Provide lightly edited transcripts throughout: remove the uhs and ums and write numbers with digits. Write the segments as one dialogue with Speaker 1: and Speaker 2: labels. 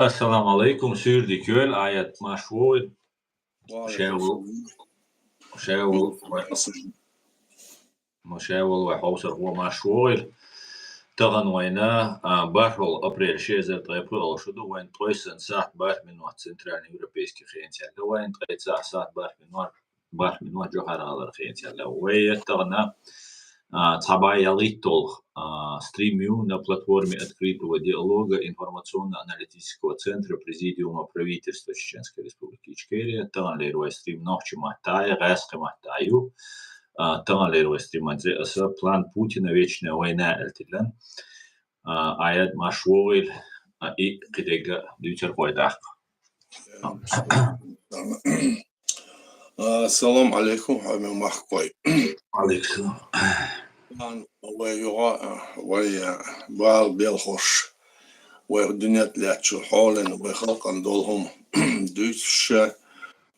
Speaker 1: Assalamu alaikum, Sürdi Köl, ayet maşhur, شاول
Speaker 2: Waalaikumsalam.
Speaker 1: شاول مشاول وحوصر هو مشهور طبعا وينا بارول أبريل شيزر طيبول شدو وين تويسن ساعت بار من وقت سنترال يوروبيسكي خينتيا وين تقيت ساعت بار من وقت جوهر على خينتيا وين طبعا تابع يليتول стримю на платформе открытого диалога информационно-аналитического центра Президиума правительства Чеченской Республики Ичкерия. Там лерой стрим ночи матая, гаска матаю. Там лерой стрим адреса план Путина вечная война эльтилен. Аят машвоил и кидега дютер койдах.
Speaker 2: Assalamu alaikum, Hamim Mahkoy.
Speaker 1: Александр.
Speaker 2: ويا بال بيلخش ويردنيا تلاتشو حولن ويخلقن دولهم دوتش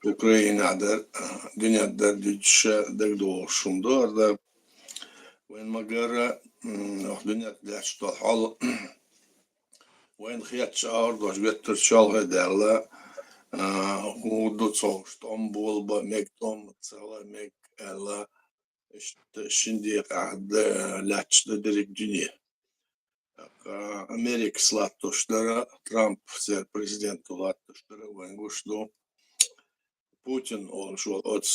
Speaker 2: أوكرانيا در دنيا در دوتش در دول شمدار در وين مجرى دنيا تلاتش دول حول وين خياتش أرض وجبتر شالها دارلا ودوت اسطنبول بمكتوم تصلا مك ألا şimdi laçta direkt dünya. Amerika slattoşlara Trump ser prezident lattoşlara вангушто Путин он шел от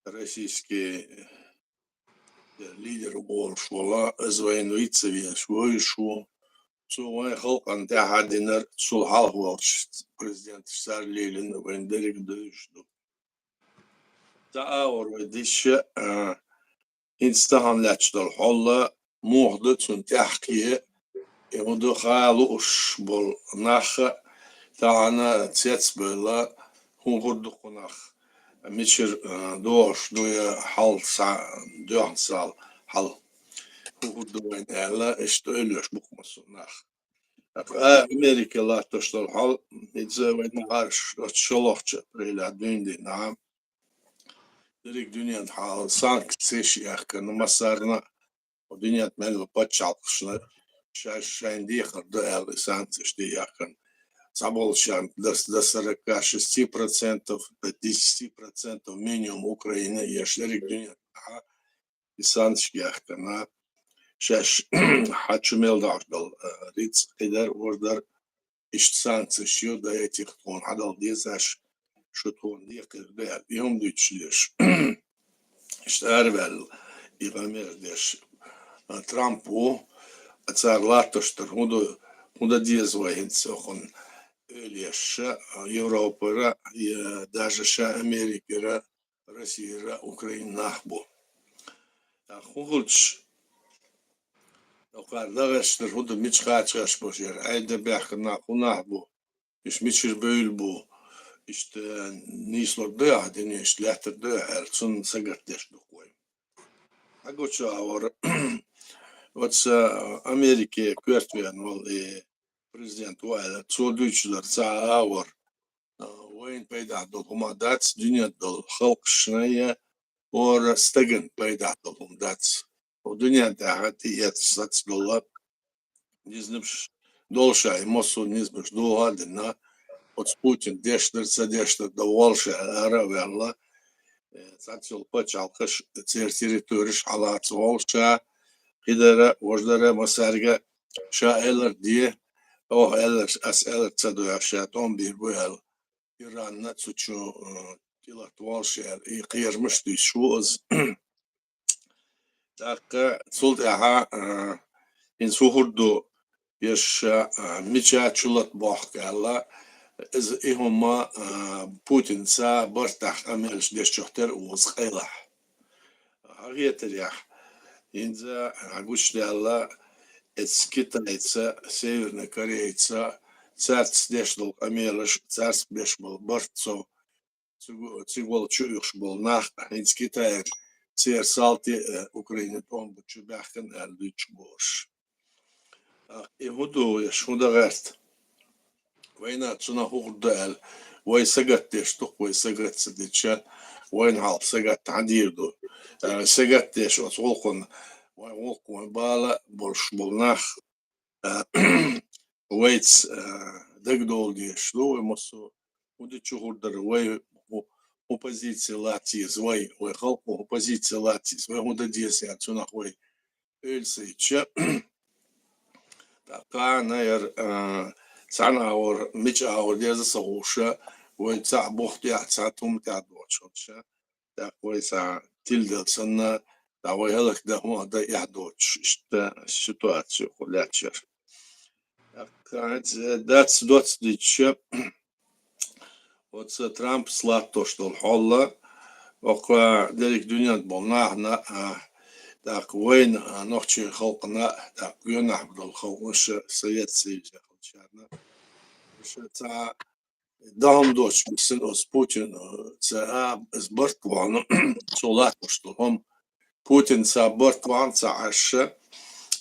Speaker 2: российский лидер он шла звониться вешвой шо цой халкан тахадинер сул халхварш президент сарлилин вендерик дöştü. تأور وديش إنستهان لاتشدل حلا موحدة تحكي يمدو خالوش بول نخ تاعنا تيتس بلا هو هردو قناخ ميشر دوش دويا حل سا دوحن سال حل هو هردو وين هلا اشتغلوش بقمصو نخ أمريكا لا تشتغل حل إذا وين نعرش تشلوخش بريلا دويندي نعم Direkt dünyanın halı sanksiyş yakını masarına o dünya mel paçalkışına şaşayn diyekar da el sanksiyş yakın заболшан до 46%, до 10% минимум Украины яшлерик дюня и санкций якына шаш хачумел дал риц кидар ордар иш санкций да этих он hadal dizаш شطون ديقر ده يوم ديتشليش اشتغل يغامر ديش ترامبو اتسار لاتوشتر هودا ديز وين سوخن ليش يوروبا даже شا امريكا روسيا اوكرين نахбу خولش لو قال دغشتر هودا ميتشخاتش بوشير ايدا بيحكنا نахбу مش ميتشر بيلبو işte nislor döä deniş lähter döä sun sagartes dokoy agocha or what's Amerika kvartven wal prezident wala tsoduyçlar saa or وين بيدا عندهم داتس دنيا دول خلق شنية or stagen بيدا عندهم داتس ودنيا دعاتي يتساتس دولار نزنبش دول شاي مصر نزبش دول هادنا от Путин дешдер доволше аравелла сатил пачалкаш территориш халац волша хидера вождера масарга шаэлер дие о элер ас элер цадуяшат он бир буэл иранна цучу тилат волше и кыйырмыш дишуз так султаха инсухурду яш мичачулат бахкала إذ إهما بوتين سا برتاح أملش ديش شهتر وصقيلح هغية تريح إنزا عقوش لألا إتسكيتا إتسا سيورنا كوريا إتسا تسارتس ديش دول أملش تسارتس بيش بول برتسو تسيقول تشويخش بول ناخ إتسكيتا سير سالتي أوكريني توم بتشو بيحكن أردوش بوش إهودو يشهودا غيرت وين أتصنع هردال وين سجت تشتق وين سجت سديتشان وين عال سجت عديردو سجت تش أتوقن وين وقن بالا برش بالنخ ويتس دقدول ديش لو مصو ودي تشوفوا در وي оппозиция латис وي خلقوا оппозиция латис وي هو ديس يعني تنا وي ölseyçe كان ير سنة أو مش أو ليز صوشة ويتسع بوختي أحساتهم تعدوتش كويسة تلد سنة دعوي هلك ده هو ده يعدوتش إشتا السيتواتسيو كلاتشر كانت داتس دوتس ديتش وتس ترامب سلاتوش دول حولة وقا ديريك دنيا بولنا داك وين نوختي خلقنا داك يونح بدل خلقش سيد سيجا خلشارنا مش تا دهم دوش بسن أس بوتين تا إزبرت وان سولات مشتلهم بوتين تا برت وان تا عش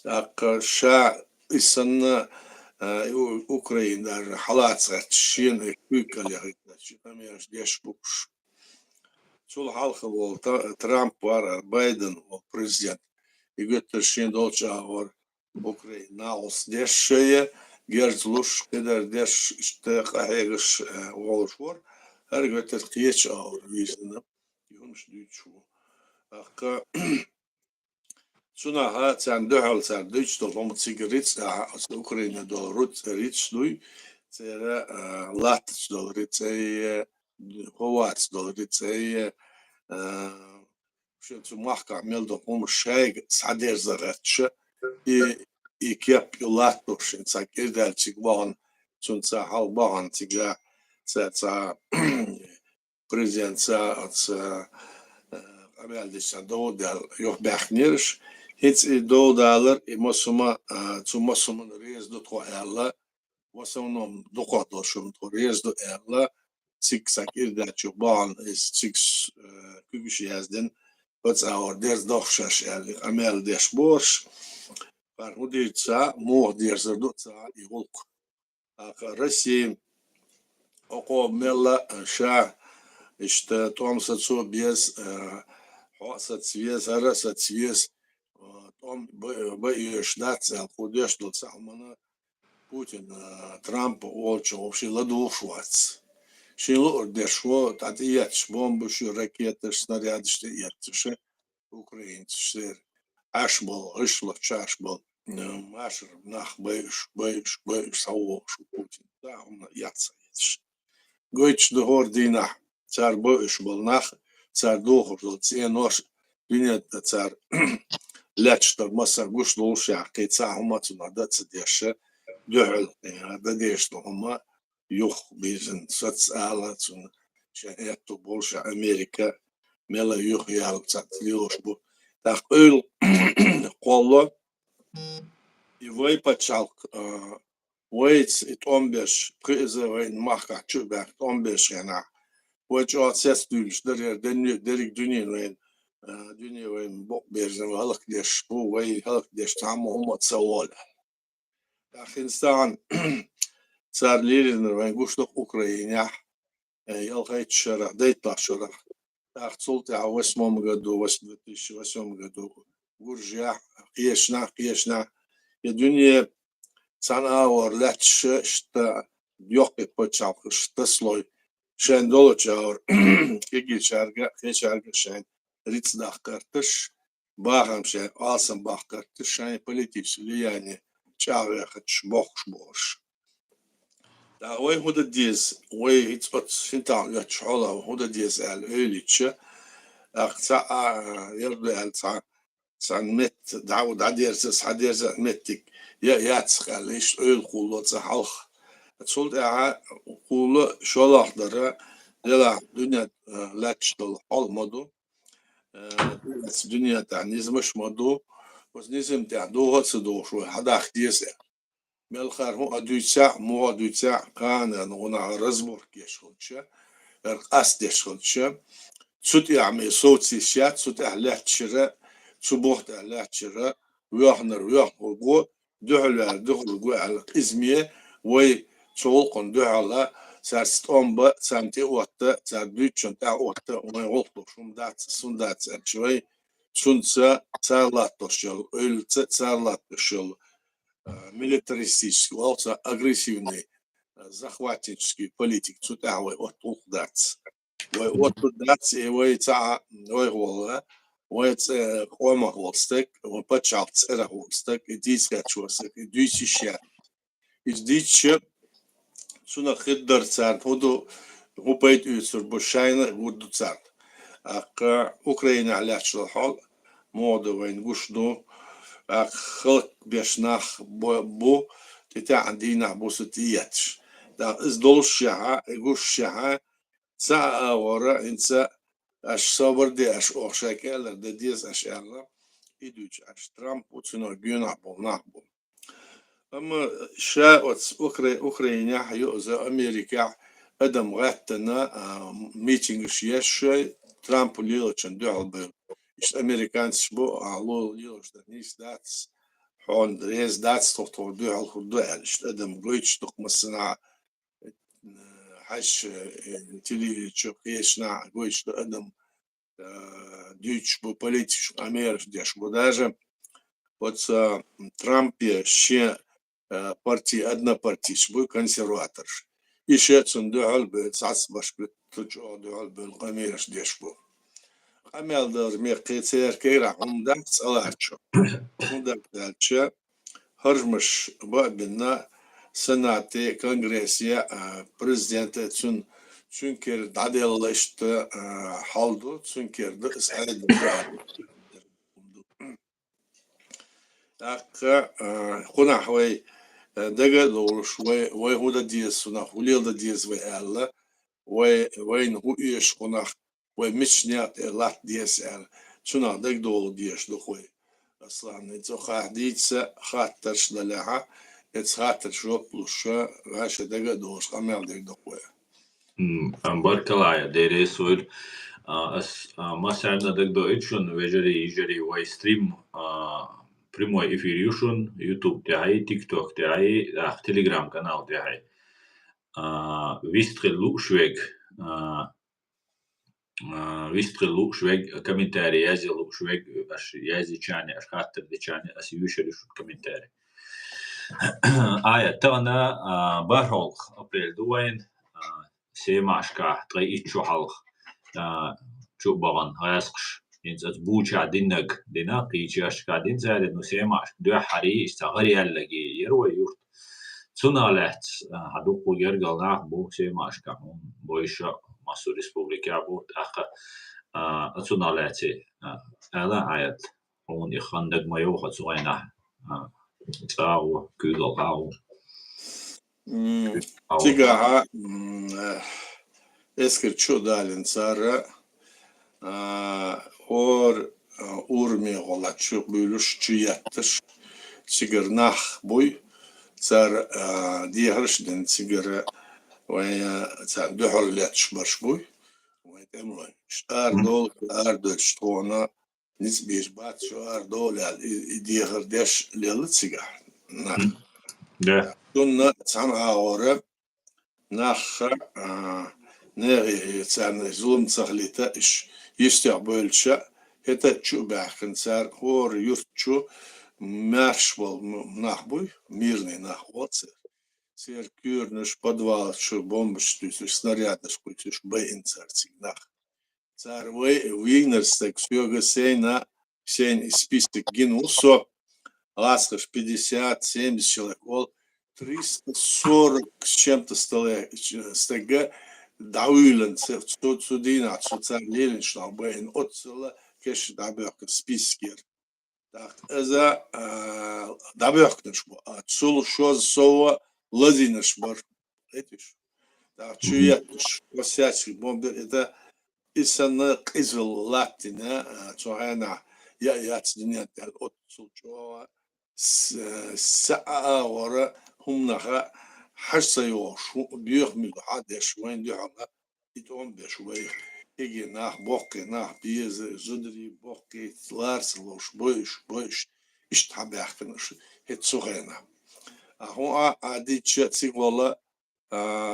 Speaker 2: داك شا إسن أوكرين در حالات شين كويكال يهيتش أميرش ديش بوش سول حالخ وال ترامب وار بايدن والبريزيدنت يقول شين دوتشا اور أوكرين ناوس ديش شيء جرزلوش كدر ديش اشتاق هيغش والشور هرجع ترقيش اور ويزنا يهمش ديتشو أك سنا هات عن دهال سان ديتش دولهم سيجاريتس أوكرين دول روت ريتش دوي ترى لاتش دول ريتش هواتس دول ريتش شو تمحك ميلدو هم الشاي سعدير زرتش يكيب يلاتوش إنسان كيردال تيجبان تونسا حالبان تيجا تا بريزيدنت تا أمال ديش دو دال يوح بحنيرش هيتس دو دالر مسوما تو مسوما ريز دو تو ألا وسونم دو قطر شو تو ريز دو ألا سيكس كيردال تيجبان إس سيكس كوكشي هازدن بس أور ديرز دوخشش يعني أمال ديش بورش فهوديتسا مو ديرز دو تا يغلق روسيا أقوى ملا شا إشتا تومسا تسو بيس حوصة سويس هرسة سويس توم بيش داتسا خوديش دو تسعمنا بوتين ترامب والشو وشي لدو شواتس شي لور ديشو تعطياتش بومبوش راكيتش снарядش تياتش أوكرين تشتير أشبال أشلف شاشبال ماشر ناخ بيش سوو شو بوتين داهم ياتسايتش قويتش دهور دينا تار بيش بالناخ تار دوخر تسينوش دنيا تار لاتش تر مصر قوش دولش عقي تساهما تنادت ديش دهل هذا ديش هما يخ بيزن ساتس آلات شهيتو بولش أمريكا ملا يخ يالب تاتليوش بو تاق أول قولو يوي باتشالك ويتس اتومبش بريزه وين ماركا تشوبك تومبش هنا وجو سيس دولش دريك دنيا وين دنيا وين بوك بيرزن هلك ديش بو وي هلك ديش تعمو هما تسوال أخينستان صار ليرن وين قوشتك أوكرانيا يلغيت شرع ديت شرع أختصلت عوس مقدو وسدتش مقدو ورجع قيشنا يا دنيا سنة ورلاتش شتا يوقي بتشاق شتا سلوي شان دولت شاور كيجي شارجة شان ريتس داخرتش باهم شان آسم باخرتش شان بوليتيش يعني شاور خدش بوخش دا وي هودا ديز وي هيتسبت سنتان يتشعولا هودا ديز ال أوليتش أقصى يرضي ال سان مت دعود عديرس متك ياتسخ ليش أول قولة صحخ تصلت قولة شلح درا دلا دنيا لاتش دل حال مدو دنيا تعنيز مش مدو بس نسم تعدو هتصدو شو حدا اختيس ملخر هو أدويتسع مو أدويتسع كان نغنى رزبور كيشخلشة رقاس ديشخلشة سوت يعمل صوت سيشات سوت أهلات شراء سبوحت أهلات شراء ويحنر جو دخل جو على إزمية وي شغلكم دعلا سارست أمبا سامتي وقتا سار دوتشن تاع وقتا وما يغلطوا شون دات شوي شون سار لاتوشل أول سار لاتوشل милитаристический, агрессивный, захватнический политик, цутавый от улдац. От улдац и войца, войгола, войца кома холстек, вопачалц эра холстек, и дискачосек, и дюсища. Из дича суна хиддар царт, воду гупайт юсур бушайна гуду царт. Ака Украина аляшла хол, мода вайн гушду, خلق بيشناخ بو تتاع عندنا بوستياتش دا ازدول الشيعة يقول الشيعة ساعة ورا انسا اش صبر دي اش اوشاكال دا ديز اش الا يدوش اش ترامب وتسنو جينا بو اما شاءت اوكرانيا حيوزا امريكا ادم غاتنا ميتينغ شياش ترامب ليلو تشندو على ist Amerikaans bo allo lios da nis dats hon res dats toch toch du al goed duel ist adam goits toch masna hash tili chokeshna goits adam дюч bo политич амерш деш bo даже вот Трамп ще партия одна партия бо консерватор еще цундуал бе цасбаш тучо дуал бе амерш деш бо عمل دار ميقيتير كيرا عمدك صلاحشو عمدك دالشا هرمش بابنا سناتي كونغرسيا بريزيدنت تسنكر دادل اشت حالدو تسنكر دقس عدد داك قنا حوي دقا دور شوي وي هودا ديس سنا وليل دا ديس وي الا وين هو ايش قنا ومشنيات لات ديسال شنو دك دول ديش دخوي اصلا نتو خاديتس خاطرش دلها اتخاطر شو بلوشا غاش دك دوش قمر دك دخوي
Speaker 1: بارك الله يا ديري سويل ما سعنا دك دو اتشون وجري يجري واي ستريم прямой эфир юшун YouTube تاعي تيك توك تاعي تليجرام канал تاعي ويستغلو شويك ويستغلو شويك كومنتاري يازلو شويك اش يازي تشاني اش خاطر دي تشاني اس يوشري شو كومنتاري تانا بارول ابريل دوين سيماشكا تري اتشو حلق شو بغن هاسقش انت بوچا دينك دينا قيچاش كادين زاد انه سيماش دو حري استغري هلغي يروي يورت سونالات هادوكو يرغلنا بو سيماشكا بويشا ماسو ريسبوبليكا بو اخ سونالاتي الا ايت اون يخندق ما يوخ سوينا تاو كودو
Speaker 2: تيغا اسكر شو دالن سارة اور урми голачу бülüş çüyattır sigirnah boy sar diğerşden sigara ve sar duhurlatş baş boy ve temran ardol stona nisbir bat şu ardol diğer deş lel sigar nah
Speaker 1: да
Speaker 2: dunna sana ora nah ne sen zulüm sahlita iş يستقبلش هتا تشو باخنسار هور يرتشو маршвал нахбуй мирный нахвоцы сер кюрнеш подвал шо бомбштус снарядеш кучиш бейнцарциг нах цар вигнерстек сёга сейна сень список гинусо ласкаш 50-70 человек ол 340 с чем-то стега Daulen zu dina zu zerlelen schnaubeln otzele kesh dabek spisker dacht eza dabek nishbo atsul shoz so lazinishbor etish da chuyatish kosyachi bomber это isana qizil latina çohana ya yatsdinyat otsul çoa sa'a ora humnaha حشة يوشو بيخمل حد شوين دي على يتقوم بشوي يجي ناح بوقي ناح بيز زدري بوقي لارس لوش بوش اشتحب يحكنش هت صغيرنا هو عادي تشاتسي والله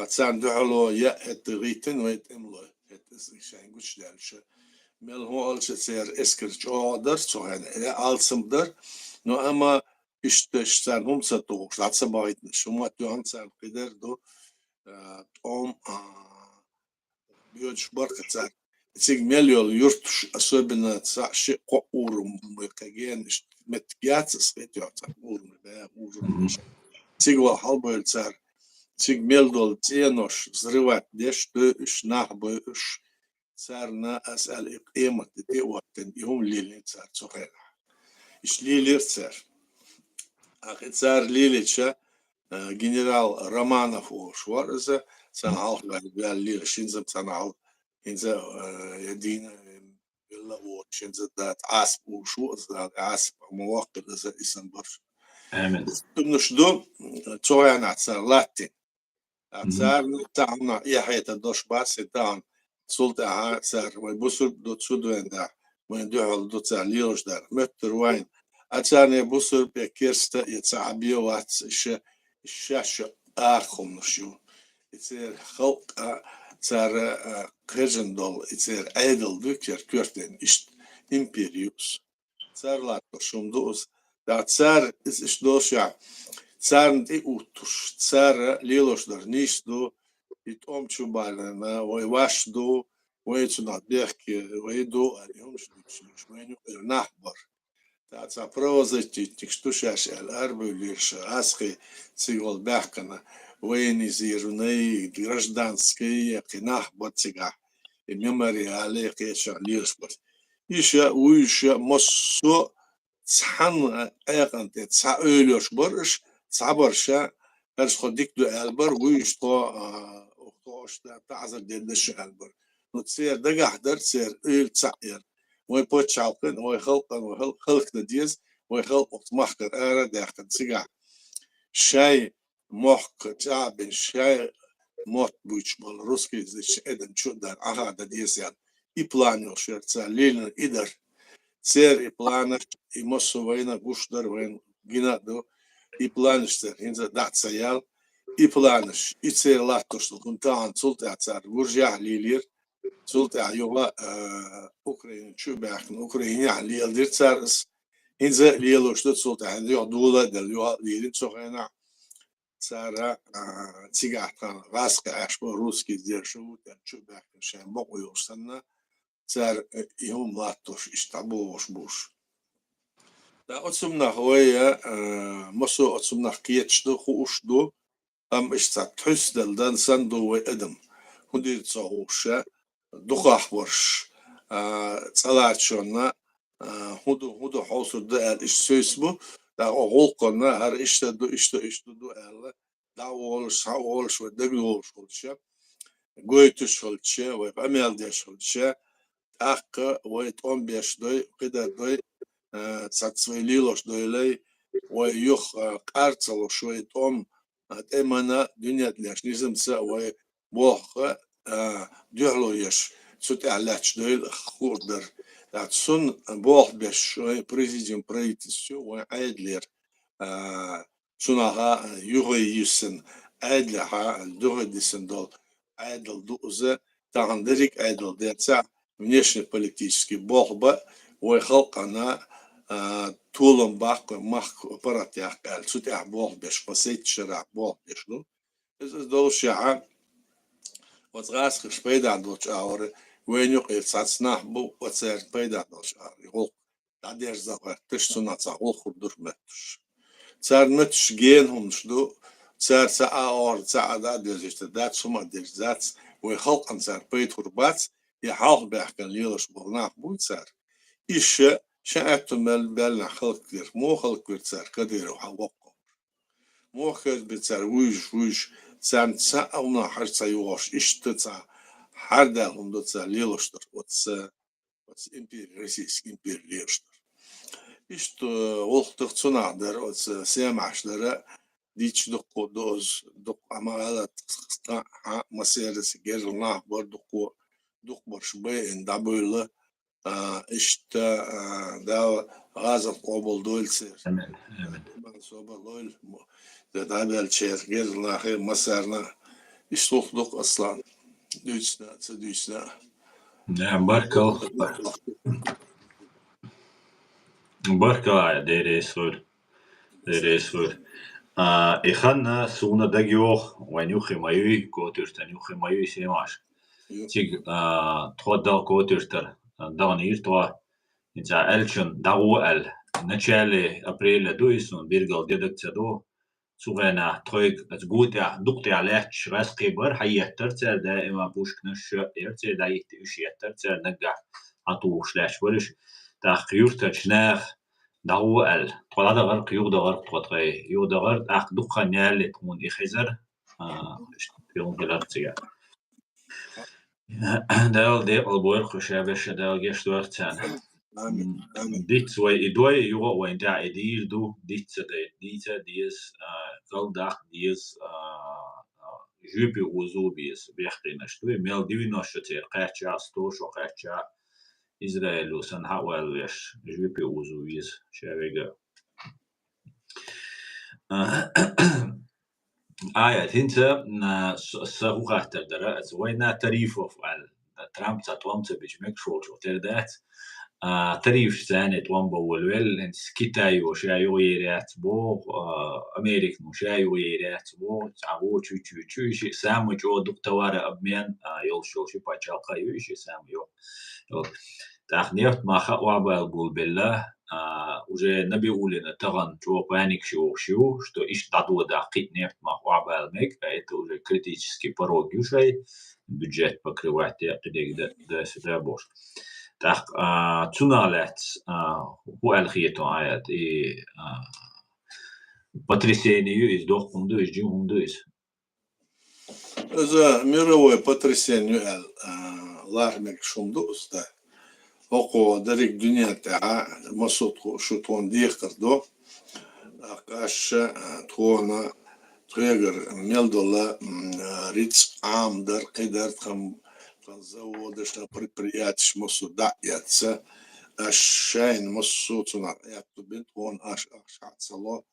Speaker 2: تساند على يا هت ريتن ويت املو هت شين قش دالش مل هو قالش تسير اسكر جو در صغيرنا alsımdır no ama işte sen humsa doğuş zatsa bağıtın şuma diyorsan sen gider do бьёшь баркаться. Сигмелиол юртш особенно саши ко урум каген метгяцс ветёца урум да урум. Сигва халбольцар сигмелдол тенош взрывать деш то иш нахбыш царна асал иқимат те вактен юм лилин цар цохера. Иш лилир цар. Ах цар лилича генерал Романов шварза سنعال بالليل شنزم سنعال إنزا يدينا بالله وشنزا دات عاسب وشو عاسب مواقف إذا إسم برش.
Speaker 1: آمين.
Speaker 2: تمنشدو توي أنا عصار لاتين عصار تاعنا يحيى تدوش باس تاعن سلطة عصار ويبصر دو تسودو عندها وين دوحل دو تاع ليلوش دار متر وين عصار يبصر بكيرستا يتصعبيه وات الشاشة آخم نشيو. İçer halk çar kırjındol içer aydıl dükür körten iş imperius çarlar şumduz da çar iş doşa çar de utuş çar liloşlar nişdu it omçubalana ve vaşdu ve çunat derki ve do arıyormuş düşünmeni nahbar da çar prozeti штушаш арбулиш асхи цигол бахкана военизированные гражданские кинах бацыга и мемориалы кеша лишбас еще уйша моссо цхан айганте ца ölөш барыш цабарша herşodik do elbar уйшто октошта таза дедеш elbar но цер дагахдар цер öl цаер мой почалкын мой халкан мой халкны диз мой халк отмахкар ара дахтан цыга шай محك تعب شيء موت بوش بال روسكي زي شيء شو دار ده ديسيان يبلانيو شرطة لين إدر سير يبلانش يمسو وينا قشدر وين جينا دو يبلانشتر هنزا دات سيال يبلانش يصير لاتوش كنتان سلطة عصار ورجع ليلير سلطة يولا أوكرين شو بيحكن أوكرين يعني ليلدير تسارس هنزا ليلوش ده سلطة عندي دولا دل يولا ليلين سوغينا цара цигатан васка ашбо русский держу там чубак шем бокуйосанна цар юм латош иштабош буш да отсумна хоя мосо отсумна киечду хушду ам иштат тусдалдан санду ве адам худир цауша духах борш цалачона худу хосуд иш сөйсбу da oğulkona her işte du elle da olş ve de bir olşulça goytu şulça ve amelde şulça hakkı ve 15 doy kadar doy satsveliloş doylay ve yok kartsalo şu etom emana dünyadlaş nizimse ve boh dühloyaş süt alaç doy khurdur Sun boh beş президент правительства ve Adler sunaha yuğayısın Adlerha duhadisin dol Adel duze tahanderik Adel dersa внешнеполитический болба ve halkana tulum bak mah aparatyak el sütah boh beş paset şera boh beş no ez dol şaa was ras gespeidan dort aure وين يقول ساتسنا بو وتسير بيدا دوش يقول تعدير زاوية تشتنا تعول خردور متش تسار متش جين هم شدو تسار ساعة أور ساعة دا ديرجت دات سما ديرجات ويخلق أن سار بيت خربات يحاول بيحكن ليلش برناق بو تسار إيش شاعت مال بالنا خلق كتير مو خلق كتير تسار كدير وحوقه مو خلق بتسار ويش تسار ساعة ونا حرص يوش إيش تسار Harda hundotsa liloštar, ots imperi, Российский империя liloštar. İşte oltuk tsunadar, ots semaşlara diç doz amalat meselesi gerçekten var şubey da böyle işte da gazet kabul dolse.
Speaker 1: Evet.
Speaker 2: Ben sobalol da belçer gerçekten masarna işte oltuk aslan. Düsna.
Speaker 1: نعم بارك الله يا ديري سول Reisfur. Еханна суна дагиох, ванюхи маюи, котыртанюхи маюи семаш. Тиг тходал котыртар, давнир то, инца элчен дагу эл. Начале апреля дуйсун биргал дедакцадо, سوغانا ترويك تقوتع دقتع لاتش راسقي بر حياتر تر دائما بوشكنش يرتر دايت ايش يتر تر نجح عطوش لاش ورش تا قيور تشناخ دعو ال طلع ده غرق يو ده غرق تطغي يو ده غرق اق دقا نيال تكون اخزر يوم بلارتيا دال دي البوير خشابش دال جشت ورتان dit way idoi yugo way da edir du dit de dita dies galdag dies jupi uzu bies bexqina shtu mel divino shter qacha sto sho qacha Israelu san hawal wesh jupi uzu bies shavega آية هنتا سهوخاتر درا زوينا تريفو فعل ترامب تطومت بجمك شو تردات تريف زاني تومبو والويل هنس كيتاي وشايو يرات بو أمريك مشايو يرات بو تعبو تشو شي سامو جو دكتوار أبمين يول شو شي باتشالقا يوشي سامو يول تاخنيفت ما خوا بالبول بالله уже набиулина таган чуопаник шо что иш даду да қит нефть махва балмек это уже критический порог юшай бюджет покрывать да сюда бош так цуналет хуалхието аят и потрясение из дохунду из джунду из
Speaker 2: за мировое потрясение лармек шумдус да око дарик дунята масот шутон дихкардо акаш тона трегер мелдола риц амдар кидар там заводыш на предприятие масуда яца ашайн масутуна яктубин он аш шацало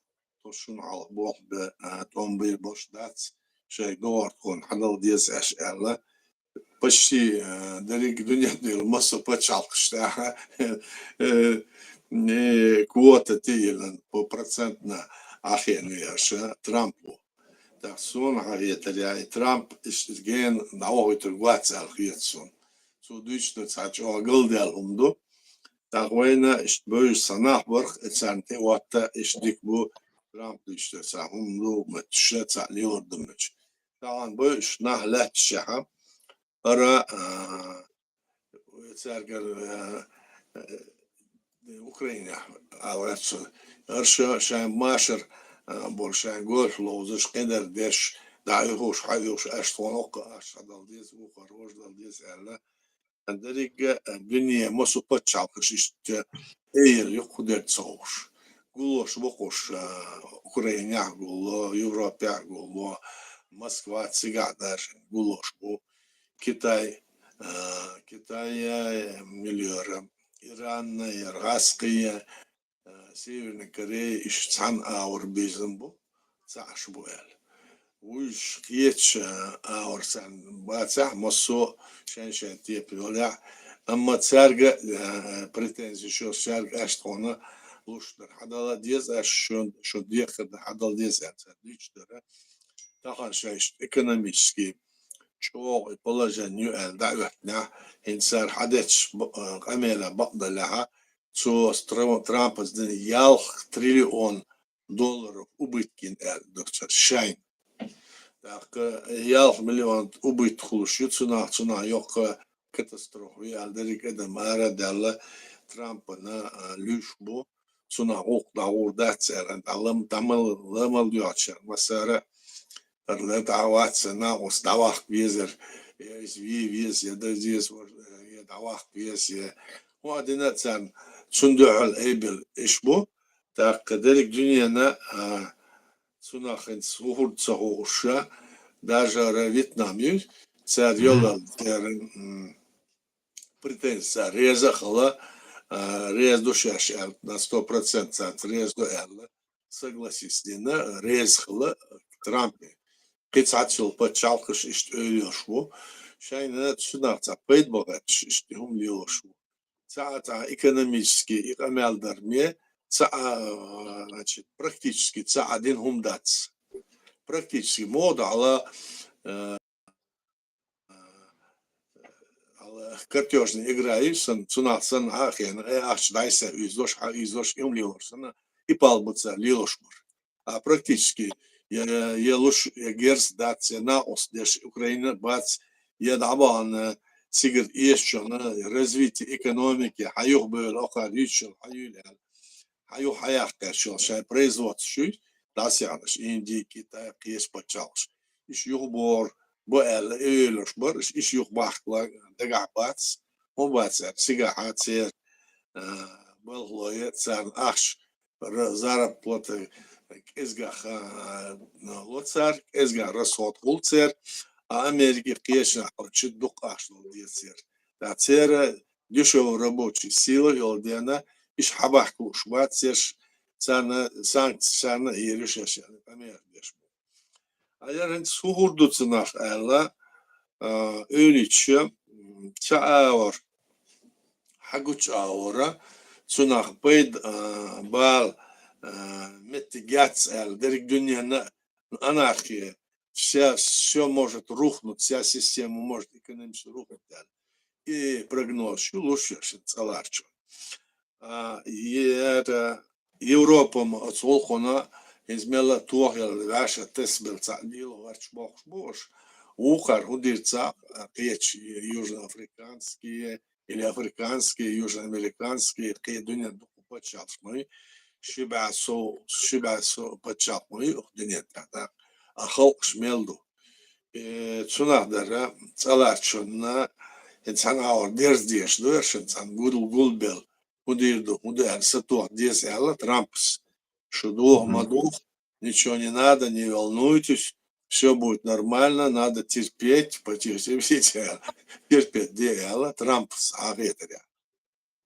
Speaker 2: тошун ал бог бе томбир бошдац шей дор кон хадал диес аш алла почти дарик дунятный массу почалкшта не квота тилен по процентно ахенуяша Трампу так сон хаетля Трамп ген наогт гвацал хиетсон судучно цачо голдел умду так война бөж санах борх эцанте ватта иштик бу Трамп диште сахумду матша цалиордумч таган бөж нахлат шаха أرى تارجر أوكرانيا أو أرشا شان ماشر برشان قول لوزش قدر دش دعيوش حيوش أشتونق أشتغل ديز وخروج ديز ألا عندك الدنيا مسو بتشالكش إير يقدر تصوش قولوش بقوش أوكرانيا قولو يوروبيا قولو موسكوا تسيقادر قولوش بو Китай миллиора, Иран, Иракская, Северная Корея, Ишцан аур безумбу, цашбуэл. Уж кеч аур сан баца массо шен тепиоля, amma царга претензии шо царга аштона луштер. Хадала дез ашон шо дехер хадал дез ацадичдера. Тахан шайш экономический شو положению دعوتنا إنسان حدث عمله بقدر لها شو ترامب زين يالخ $1 تريليون убыткин دكتور شاين так يالخ مليون убыт خلوشي цена يوك كاتاستروفي الدريك إذا ما رد الله ترامب نا ليشبو цена غوق دعور داتسر أنت علم تعمل لما لياتشر مسارة Perlet awat sena os dawah kvizer es vies ya da dies ya dawah kvies ya وادنا تان صندوق الابل اشبو تا قدرك دنيانا سناخن سهول تسهوشا даже Вьетнаме цар يلا терен претензия реза хала рез душаш на 100% цар рез до элла согласись на рез хала Трамп قطعة بتشالكش اشتقيوشو شاينا تشناتا بيت بغتش اشتهم ليوشو ساعتا ايكونوميسكي اقامال درمية значит, практически один хумдац. Практически мода على كرتيوشن играю сан цунасан ахен аш дайса изош имлиорсана и палбуца лилошмур. А практически я луш герс датся на осдеш Украина бац я дабан сигер ещё развитие экономики хаюх был охаричил хаюлян хаю хаях шо шай производство дасяныш Индии Китай киес пачалш иш юбор بو الش برش ايش يخبح دقع باتس مو باتس سيجا سير بالغلوية سار اخش زارب بلوت ازغا لوتسار ازغا رسوت قلتسر امريكي قيشنا حرشد دق اخش ديسير تاتسير дешевые рабочие силы يولدينا ايش حبحكو شبات سيرش سانا и решение например Ayrıca suhurdu sınar ella öylece çağır haguç ağora sınar bed bal метигats el derik dünyana anarхия все может рухнуть вся система может экономически рухнуть и прогноз что лучше целарчо и это Европа отсолхона измела туахел ваша тесбел цадил варч бохш ухар худирца печь южноафриканские или африканские южноамериканские кедуня почав мы шибасо почав мы дуня так а халк шмелду цунадара цаларчонна инсан аур дерздеш дөршен сан гулбел худирду худер сатуа десяла трампс шудух, мадух, ничего не надо, не волнуйтесь, все будет нормально, надо терпеть, потерпеть, терпеть, дело, Трамп саветря.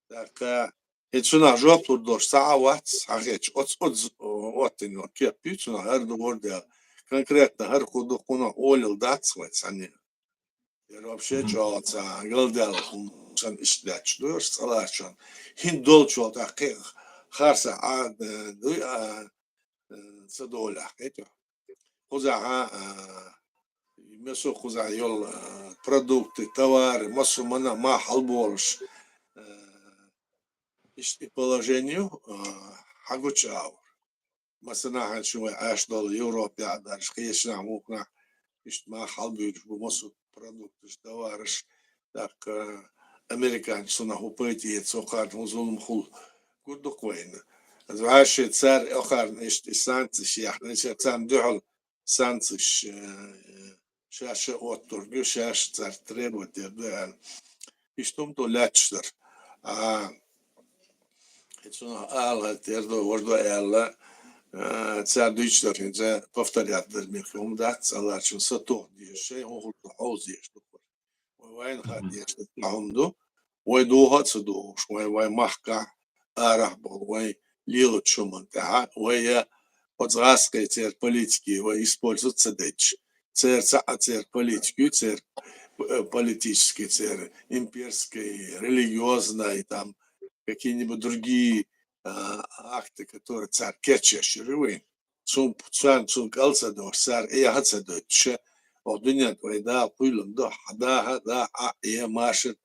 Speaker 2: Так, это на жопу до саават, сагеч, от ино, кепить, на гарду вордел, конкретно гархуду куна олил датсвать, они. И вообще, чоца, галдел, сан ишляч, дуешь, салачон, хиндол чота, харса صدولا это خزعة مسو خزعة يول продукты товары массу мана ма халболш и положению хагучау масана шуй аш дол Европе адарш кешна мукна ишт ма халбюш массу продукты товары так американцы суна хупети цокар музулм хул курдук война Зваше цар охар нешти санциш яхне цам дюхал санциш шаше оттургу шаш цар требует дебен иштум то лячтер а это алла тердо вордо элла цар дичтер инзе повторят дермихум да цалачин сато дишей он хаузи что وين هادي عمدو ويدوها تصدو شوي وين محكا арахбо وين лило чуман та وهي подсказка цер политики его используется дичь цер политики цер политический цер имперской религиозной там какие-нибудь другие акты которые царь кетче ширвы цун калца до царь и хатса доче одуня твоя пылом да да я машет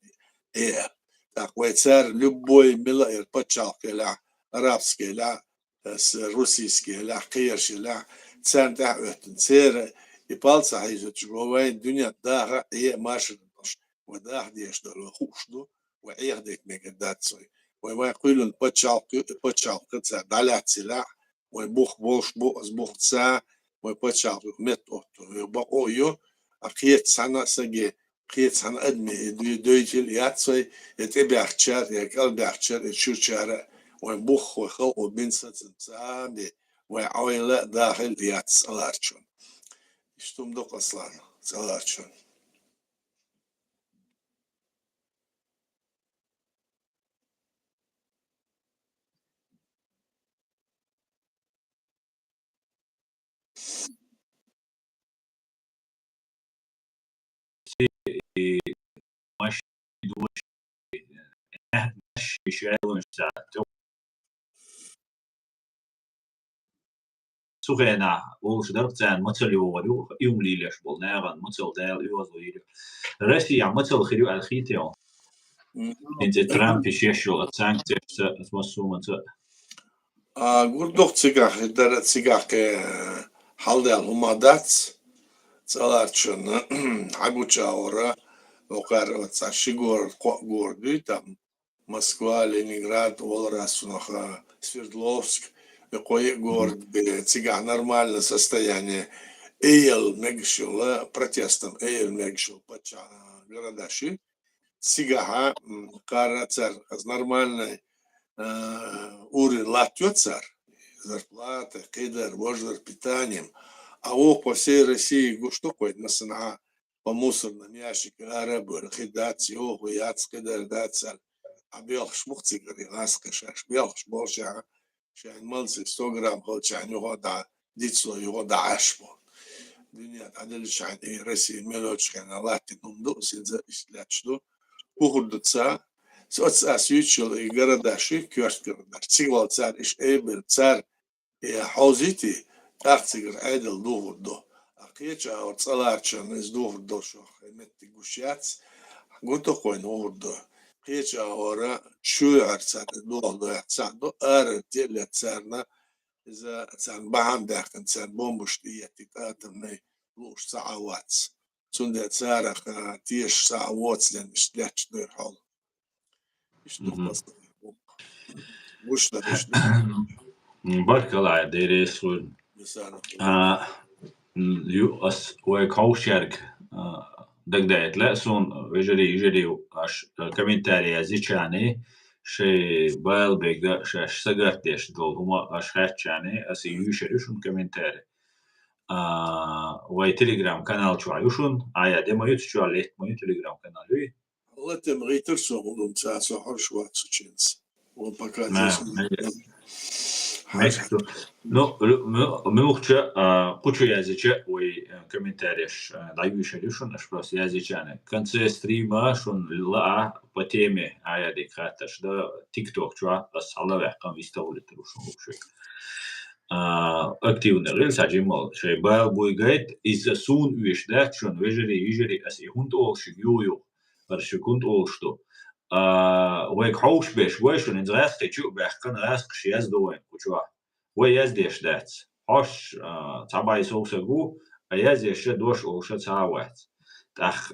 Speaker 2: такой царь любой милаир почалкеля арабский ля российский ля кирши ля царь да царь и пальца айзут жовай дуня да я машет وده يشتغل خوشدو ويهديك مقداتسوي ويقولون بتشالق دالات سلاح ويبوخ بوخ تسا ويبتشالق مت اوتو يبقويو اقيت سنة سجي قيت سنة ادمي دويجل ياتسوي يتبعتشار يقل بعتشار يشوشار ويبوخ ويخلق وبنسة تسامي ويعويل داخل ياتس الارشون اشتم دوق اصلا الارشون
Speaker 1: ماشي ماشي شغال سوغينا وشدرتان مثل يوريو يوم ليلش بولناغن مثل دال يوزو يريو راسي يا مثل خيرو الخيتيو انت ترامب يشيشو السانكتيف اسمسو مثل
Speaker 2: Gurdok cigah, der cigah ke haldel humadats, calarčun aguča ora, okar shigor горды там Москва, Ленинград, Волрас, Свердловск, какой город, цигах нормальное состояние. Эйл мегшил протестом, Эйл мегшил пача городаши, цигаха карацар нормальный уровень латёцар, зарплата, кедр, вождер питанием, а по всей России что такое насна по мусорным ящикам арабы, хидаци, яц, кедр, дацар, а белш мухцигari, наскашаш, белш болша, شان ملصق 100 جرام خد شان يقعد ديتسو يقعد عشبه دنيا عدل شان رسي ملوش كان الله تنمدو سينزا إشلاتشدو وخدتسا سوتس أسيوتشل إجراداشي كيرتكردار سيغوال تسار إش إيبل تسار حوزيتي تاخسيغر عدل دوغدو أقيتشا أو تصالارشان إز دوغدو شو خيمتي قوشياتس قلتو كوين دوغدو قيتشا أورا شو عرسان دوغدو يحساندو أرتيل تسارنا إذا تسان بعم داخل تسان بومبشتية تتاتمني لوش ساعة واتس سندة تسارخ تيش ساعة واتس لأن إشتلاش دير حول إشتوقص وش ده
Speaker 1: بارك الله يا ديري سون يو أس ويكوشيرك دقدقت لا سون يجري أش كومنتاري زيشاني شيء بال بيجا شاش سجرتيش دول هما أشخاص يعني أسي يشريشون كومنتاري وي تليجرام كانال شو عيوشون عيا ديما يتشو عليه ما تليجرام كانال وي
Speaker 2: والله تم غيتر سو مدن ساعة حرش واتس تشينز وباكاتيس
Speaker 1: Ну, мы мухча, кучу языча, ой, комментариев, даю шаришун, аж просто язычане. В конце стрима, шун ла по теме, а я декаташ, да, тикток, чуа, асалаве, кам виставлет рушун лучше. Активно рил саджимал, шей бал буйгайт, из-за сун уиш, да, шун, вежери, аси хунт олши, ю, аршикунт олшто. ويك حوش بيش ويشون إن زغاس تشوف بيحكن غاس قشياز دوين كوشوا ويازديش دات حوش تعباي سوسا جو يازديش دوش أوشا تعوات تاخ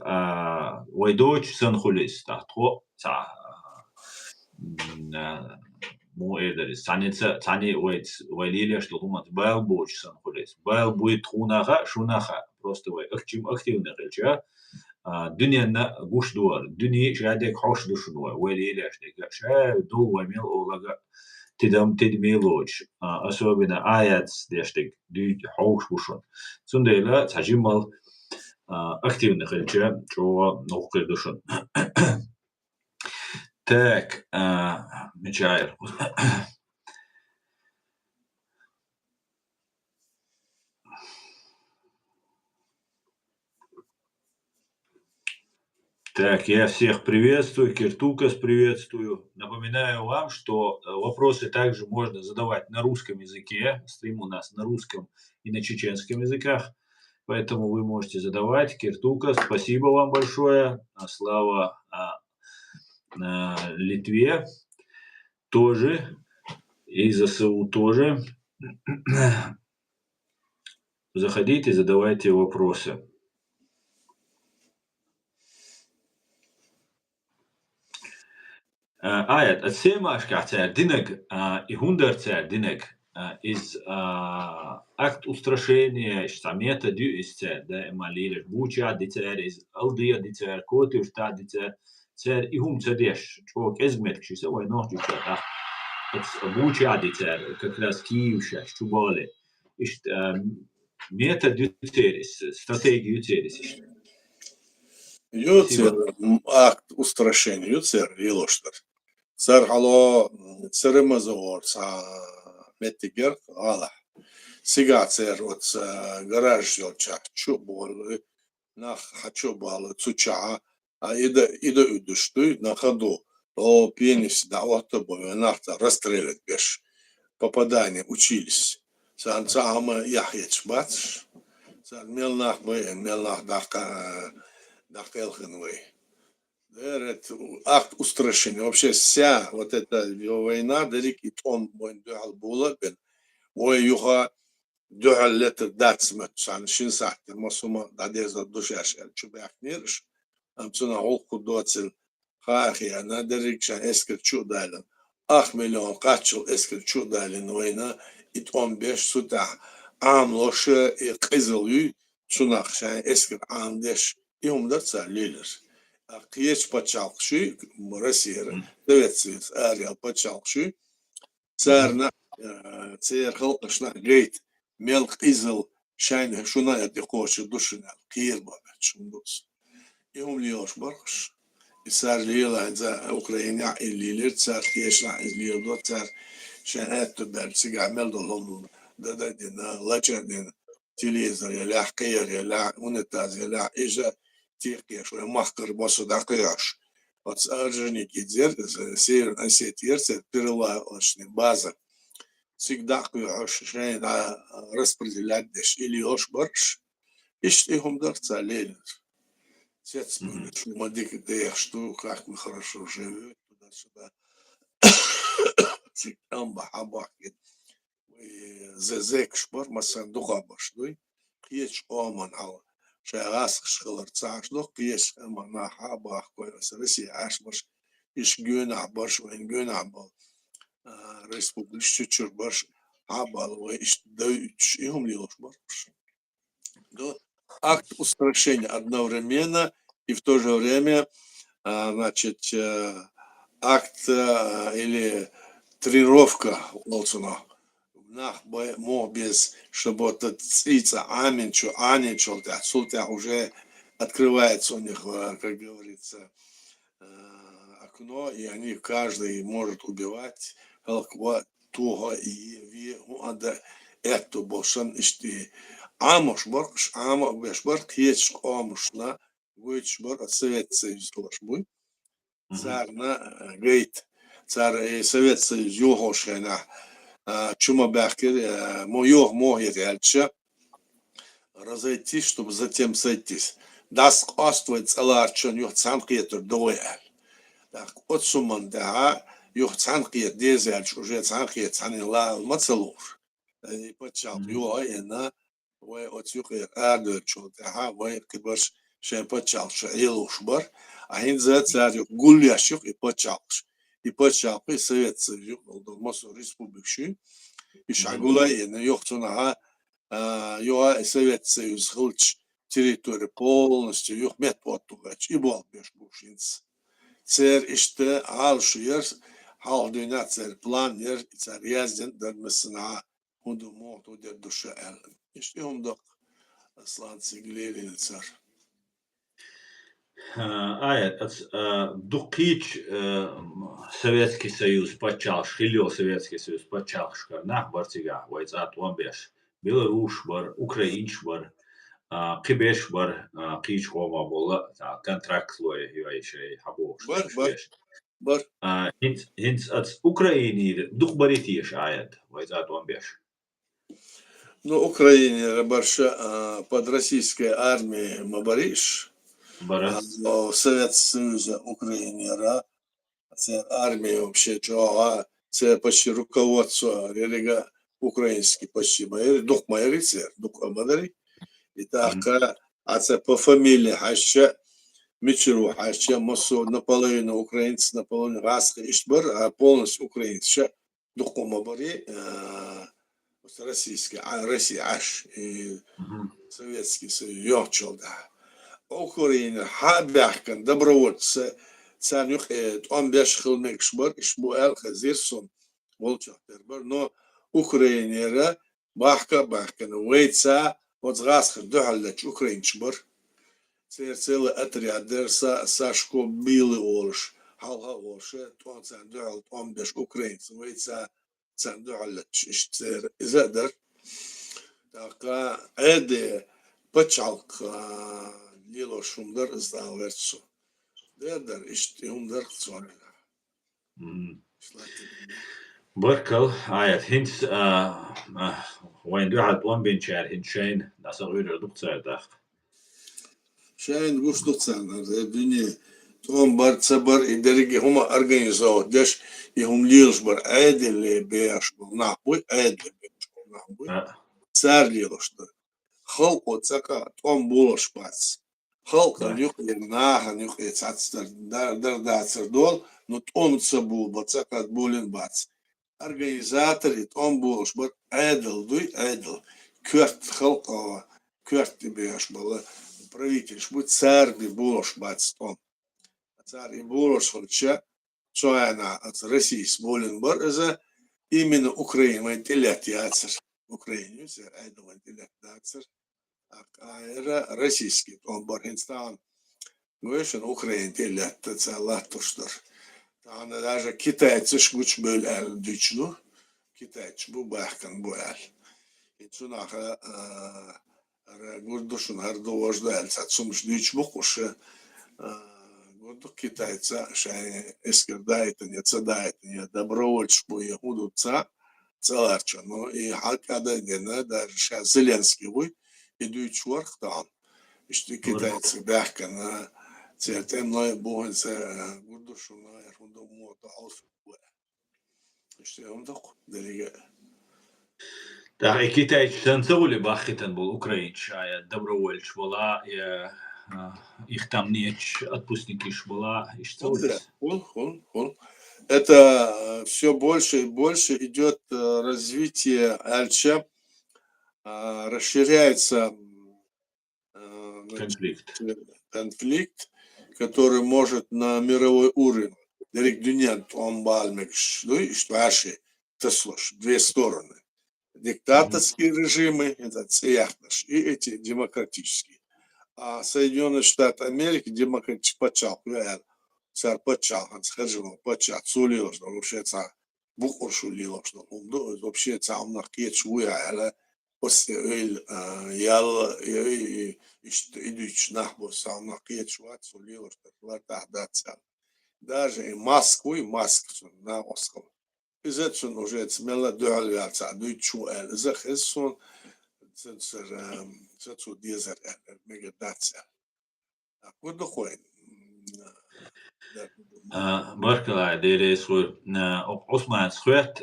Speaker 1: ويدوش سنخليس تاخ تخو تاع مو إيدريس تاني ويليليش لغومات بالبوش سنخليس بالبوي تخوناخا شوناخا просто وي активно غيلشا دنيا قوش دوار دنيا شادك حوش دوش دوار ولي لاش دك شا دو وميل اولاغا تدميلوج особенно آيات ديشتك دي حوش بوشون سنديلا تجمل активно خلجا جو نوقر دوشون так مجاير Так, я всех приветствую, Киртукас приветствую. Напоминаю вам, что вопросы также можно задавать на русском языке. Стрим у нас на русском и на чеченском языках. Поэтому вы можете задавать. Киртукас, спасибо вам большое. Слава Литве тоже. И ЗСУ тоже. Заходите, задавайте вопросы. آيات السيما شكعتار دينك إهوندرتار دينك إز أكت أسترشينيا إشتعميتا ديو إستار دائما ليلش بوچا ديتار إز ألديا ديتار كوتي وشتا ديتار تار إهوم تديش شوك إزمتك شو سوى نوح جوشا بوچا ديتار ككلاس كيوشا شتوبالي إشت ميتا ديو تيريس استراتيجي ديو تيريس
Speaker 2: يوتر акт устрашения ютер илоштер цар хало церемазор са метигер ала сега цер от гараж йоча чубол нах хачубал цуча а ида удушту на ходу о пенис да вот нахта расстрелять беш попадание учились Sen sahama yahyeç batış. Sen melnah boy, melnah dakелхен вы. Это акт устрашения. Вообще вся вот эта война, дарик и том, мой дуал була, ой, юха, дуал летер дацмет, сан шинсахт, масума, дадеза душаш, чубах нирш, амцуна холку доцел, хахи, она дарик, шан эскер чудален, 8 миллион качел эскер чудален война, и том беш сута, ам лоше и кызылю, цунах, шан эскер ам деш, и умдарца лилер. Киеч почалкши, Россия, Совет Союз, Ариал почалкши, царна, цар халкашна гейт, мелк изел, шайн шуна это хоче душина, кирба, чундус. И умлиош барш. И цар лила за Украина и лилер, цар киешна из лилдо, цар шайн это бер, сига мелдо лому, дададина, лачадин, телевизор, яля, кайер, яля, унитаз, яля, ижа, Тиркия, что махкар босу дакаяш. Вот Орджоники дер, Северная Осетия, перелавочная база. Всегда каяш, что распределять деш или ош барш. Ишь ихом дарца лелер. Сец мадик дех, что как мы хорошо живем туда-сюда. Там бахабахит. Зезек шпар, масан духабаш, дуй. Киеч оман ала. شغاس خلر تعش دو قيش اما نا حابا كويس رسي عاش برش ايش جونا برش وين جونا بال ريسبوبليك شتشر برش حابا ويش دوتش يهم ليش برش до акт устрашения одновременно и в то же время значит акт или тренировка Волцуна. Нах без, чтобы этот цица аминчу, аничу, султя уже открывается у них, как говорится, окно, и они каждый может убивать туго и эту бошан ишти. Амош борш, амо бешборк, есть омушна, вычбор от Совет Союз лошбуй. Царь на гейт, царь Совет Союз югошена. Чума бахкер, моё может яльча разойтись, чтобы затем сойтись. Das коствует целарчон юх цанкиетер доял. Так, от суман да, юх цанкиет дезяльч уже цанкиет цанила мацелур. И почал юа ена, вай от юхер адерчо да, вай кибаш шен почал шаилушбар, а хин за царь гуляшюк и почал. И почал и Совет Союз, Мосу Республики, и шагулай, на юхтуна, юа Совет Союз, хлч территорию полностью, юх мет потугач, и бол беш бушинц. Цер иште алшуер, халдуна цер план, ер цер язден, дар месна, хунду мот, удер душа элен. Иште умдок, сланцы глерин цар.
Speaker 1: Дукич Советский Союз почал, шхилил Советский Союз почал шкарнах барцига, вайцат вамбеш, Беларусь бар, Украинч бар, Кибеш бар, Кич хома бола, контракт лоя, юайшей хабо.
Speaker 2: Бар.
Speaker 1: Хинц от Украины дух баритиш аят, вайцат вамбеш.
Speaker 2: Ну, Украине барша под российской армией Мабариш. Совет Союза Украины, армия вообще, это почти руководство релига украинский почти майор, дух майори, дух амадари. И так, а это по фамилии Хаща, Мичеру Хаща, массу наполовину украинцы, наполовину раска Ишбар, а полностью украинцы, дух амадари, российский, Россия аж, и Советский Союз, ёчел, да. Украина حابحكن добровольцы цанюх он бешхил мекшбар ишбуэл хазирсон волчахтербар но Украинера бахкан вейца возгасхер духаллач украинчбар церцела отряд дерса сашко билы олш халха олше тон цан духал он беш украинц вейца цан духаллач иштер изадер така эде почалк Лило шумдар издал верцу. Дедер ишти умдар цонина.
Speaker 1: بركل آيات هنس وين دوحة وين بين شهر هنشين ناس غير دكتور داخ
Speaker 2: Şahin guçluk sanır. Dünya tom bar sabar iderigi huma organizovat. Deš i hum liels bar aydele beyaş bu. Na bu aydele beyaş bu. Na bu. Sar lielostu. Halk o tsaka tom bulaş bas. Halk yok nahan yok etsatster dar datsır dol. No tom tsabu batsaka bulin bats. Organizator tom bulaş bar aydel duy aydel. Kört halk o kört beyaş bala. Правитель, будет царь и булош бацтон. Царь и булош хоча, что она от России с Боленбор, это именно Украина, интеллект яцер. Украине, это интеллект яцер. А это российский, он Борхенстан. Говоришь, Украина интеллект, это латуштар. Она даже китайцы шгуч был дичну, китайцы бу бахкан буэл. И цунаха Гурдушун хардовожда сатсумш дич букуше гурдук китайца шай эскердайта не цадайта не добровольч бу ягудуца целарча но и халкада дена даже ша Зеленский буй идуч ворх там ишти китайцы бахкана цертем ной буэнсе гурдушун хардо мота алф бу ишти ондок делиге
Speaker 1: Да, и Китай танцевали бахитан был Украин шая добровольч была их там нет отпускники была и что
Speaker 2: это все больше и больше идет развитие Альча, расширяется конфликт, который может на мировой уровень. Две стороны. Диктаторские режимы, это цеяхнаш, и эти демократические. А Соединенные Штаты Америки демократически почал, царь почал, он сходил, почал, сулил, что вообще царь букву шулил, что вообще царь он нахет шуя, але после ял и идущий нахбу сам нахет шуя, сулил, что лата даться. Даже и Москву, и Москву на Москву. Изэтшон уже смело дуалиация, дуйчу эл, захессон, зацу дезер эл, мегадация. А куда ходит?
Speaker 1: Barkalai dēļ Osmāns Hvet,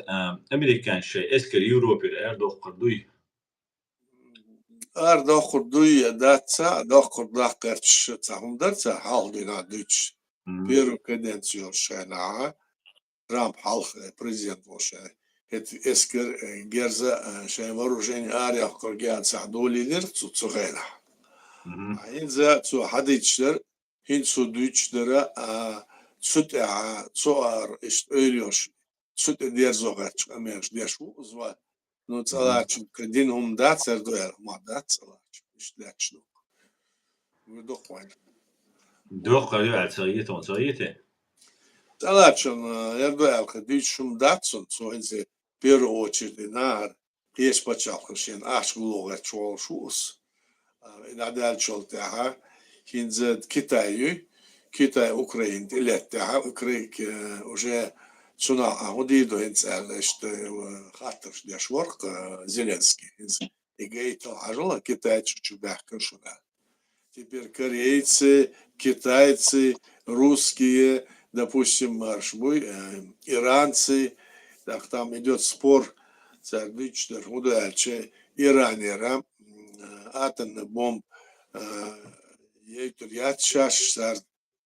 Speaker 1: Amerikāņu šeit, Esker Eiropi ir Erdoqar duj.
Speaker 2: Erdoqar duj daca, Erdoqar dakarč, cahum daca, haldina duj. Первую каденцию шайна, Трамп халх президент вообще. Это Эскер Герза шай вооружение ария коргиан саду лидер цуцугайна. А инза цу хадичдер, хин цу дуйчдера цутя цуар ишт ölüyor. Цутя дерзогерч амеш дешу зва. Ну цалач кадинум дацер дуэр мадат цалач. Ишлячну. Выдохвайн.
Speaker 1: Доqqa юал сагиет он сагиете.
Speaker 2: Цалачон эрдуэл кадичум датсон цу инзе в первую очередь нар есть почалхшен аш глога чол шус. Надаль чолтаха хинзет Китай Украин леттаха Украин уже цуна аудидо инцел что хаташ дешворк Зеленский и гейто ажла Китай чуть бахкашуна. Теперь корейцы, китайцы, русские, допустим, маршбуй, иранцы, так там идет спор, царь Дычтер, удача, иранера, атомный бомб, ейтер ятшаш,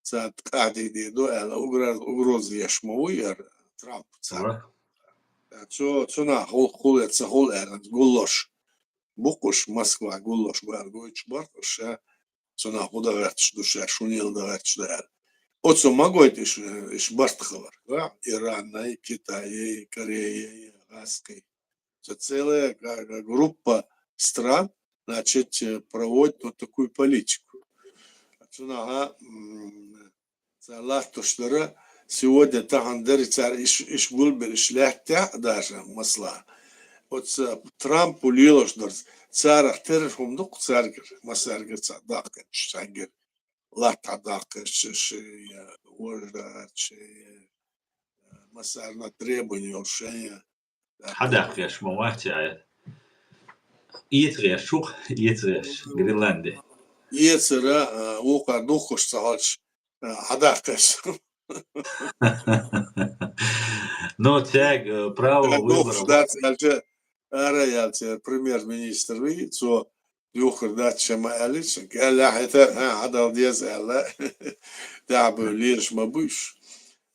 Speaker 2: царь Кадиди, дуэла, угрозы яшмауер, Трамп, царь. Цуна, хулеца, хулеран, гулош, букуш, Москва, гулош, гуйч, бартуш, цуна, худагатш, душа, шунил, дагатш, дуэр. Отцу могут иш бартховар, да? Иран, Китай, Корея, Аской. Это целая группа стран, значит, проводит вот такую политику. Отсюда, сегодня тахандер царь иш гульбер иш лехтя даже масла. Вот Трамп улил, что царь ахтерхум дук царь масаргер цадакер шагер. Латадак, Ворда, مسارنا требования решения.
Speaker 1: حداقيش مواتي يتغير شو يتغير Гренландия.
Speaker 2: Ецера ука духуш сахач хадакаш.
Speaker 1: Но тяг право
Speaker 2: Духуш
Speaker 1: выбора.
Speaker 2: дат ялче араялче премьер-министр ви цо юхр дат шама алич кала хата хада дияс ала تعب ليش ما بوش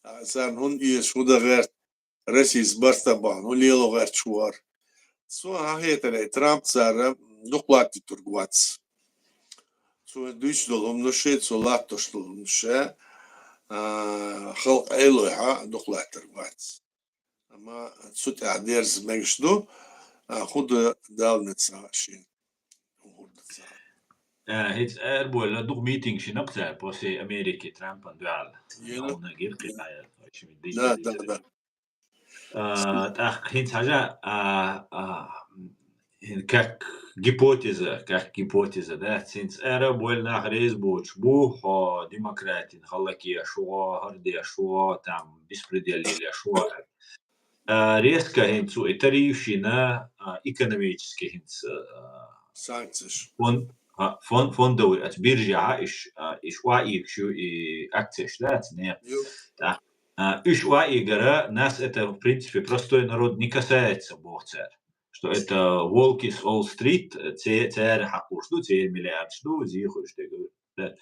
Speaker 2: عشان هون إيش هو ده غير رئيس برتبان هو ليلو غير شوار سو هاي ترى ترامب صار دوقلاتي ترقواتس سو دوش دولهم نشيت سو لاتوش دولهم نشا خلق عيلوها دوقلات ترقواتس أما سوت عديرز مجشدو خود دال نتساشين
Speaker 1: هيت أربولا دوغ ميتينغ شنقتها بوسي أمريكي ترامب اندوال
Speaker 2: يلا
Speaker 1: أو نغير قطايا شمي
Speaker 2: لا
Speaker 1: ديجيتالي
Speaker 2: لا
Speaker 1: لا هيت حاجة как гипотеза, да, синц эра больно грез боч, бухо, демократин, халаки, шо, харди, шо, там, беспределили, шо. Резко хинцу, и тарифшина экономически хинц
Speaker 2: санкциш
Speaker 1: фондовый от биржа, иш ваик, шо и акцияш, да, не. Иш ваигара, нас это, в принципе, простой народ не касается, бохцер. Что это волки с Уолл-стрит, цер хакуш, цер миллиард, зиху, что говорят.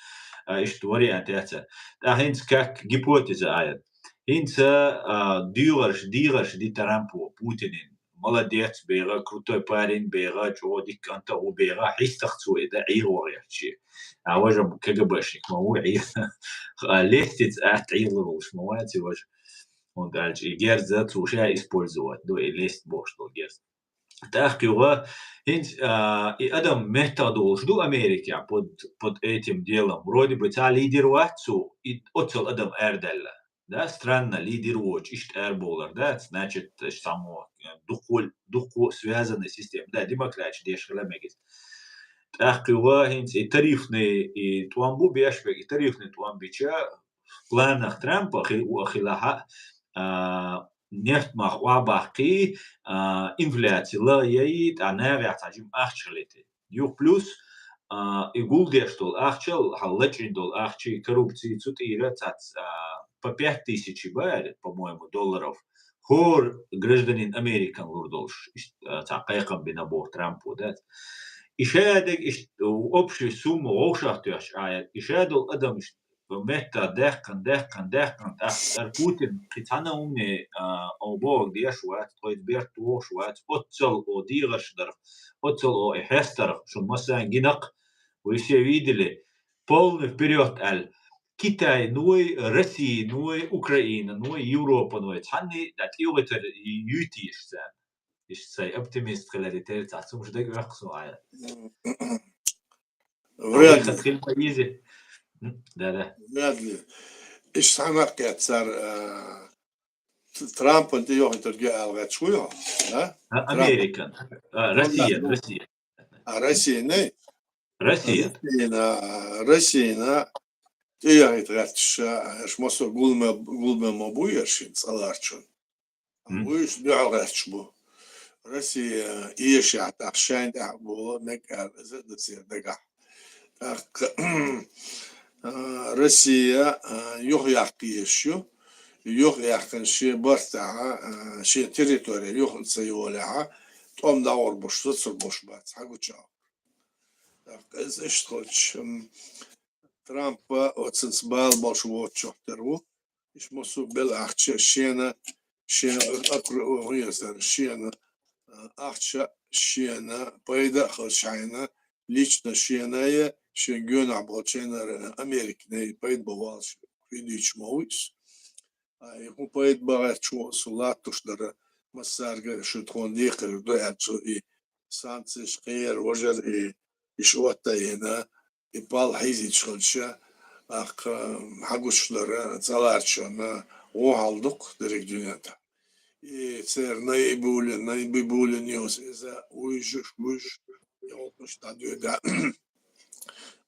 Speaker 1: Что вариант это. Хинц как гипотеза ает. Хинц дюраш ди Трампу, Путинин. Молодец, бега, крутой парень, бега, чудик, анта у бега, хистахцуй, да, иорячи. А вожам КГБшник, мауи, лестец отъелывал, шмовать его. Он дальше и герзат уже использовать, да, и лезть бог, что герз. Так его, и Адам методу жду Америки под этим делом. Вроде бы та лидервацию и отцел Адам Эрделла. Да, странно, лидеруешь, ищет Эрболар, да, значит, само духу связанной системы, да, демократия, дешевле мегис. Так его, и тарифный, и туамбу бешбек, и тарифный туамбича в планах Трампа, хилаха, нефть махва бахки, инфляция, ла яит, она вятажим ахчалите. Юг плюс, и гулдеш тол ахчал, халлечин тол ахчи, коррупции цутира, по 5000 байр, по-моему, долларов. Хор гражданин Американ лурдолш, такайкам бинабор Трампу, да. إشادك общую сумму оушахтуяш ает إشادو أدم متى دهقن Путин قتنا умне обог дешват тоит берту шват отцел о дигашдар отцел о эхестар что массан гинак вы все видели полный вперед аль Китай ной Россия ной Украина ной Европа ной цанни дат югетер ютишсан ишсай оптимист халаритер цацум ждек вахсу ая
Speaker 2: вряд ли
Speaker 1: خلينا يزي да
Speaker 2: вряд ли إيش سامعك يا صار ترامب أنت يوم ترجع على شوية ها
Speaker 1: امريكان روسيا
Speaker 2: Россия
Speaker 1: روسيا
Speaker 2: Россия تيجي تغش شمسو قول ما بويرشين صلارشون ويش بيعرفش بو Россия إيش عشان تعبوا نك زاد تصير دقة Россия يحكيشيو يحكي شيء برتاع شيء تريتوري يخلص يولعها تقوم دور بوش تصل بوش بات حقو تشاو إيش تقولش ترامب وتسنس بالبوش وتشوترو إيش مسو بالأخشى شينا أقرأ ويسر شينا أخشى شينا بيدا خشينا ليشنا شينايا شينجون عبوتشينا أمريكا بيد بوالش فيديش مويس يكون بيد بغيت شو صلات تشدر مسارجة شو تكون ديقر دوات شو سانتش غير وجر يشوتا هنا يبال حيزي تشغلشا حقوش لرا تلارشنا وحالدق درك دنياتا يصير نايبول نيوز إذا ويش يوطش تادو دا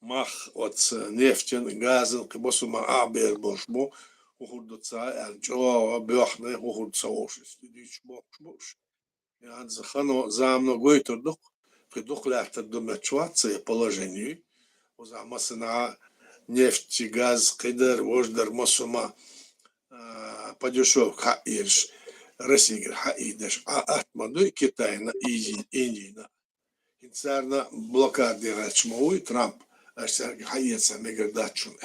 Speaker 2: مخ وتس نيفتين غازن قبسو ما عبير بوشبو وخدتها الجوا بيحنا وخدتها وش ديش بوش يعني زخانو زامنو гойто док предохлята до мачвация положению узамасына нефть газ кыдыр вождар мосума подешев хаирш Россия хаидеш атмаду Китай на Индия инцарна блокады рачмой Трамп ашсар хаица мегадачун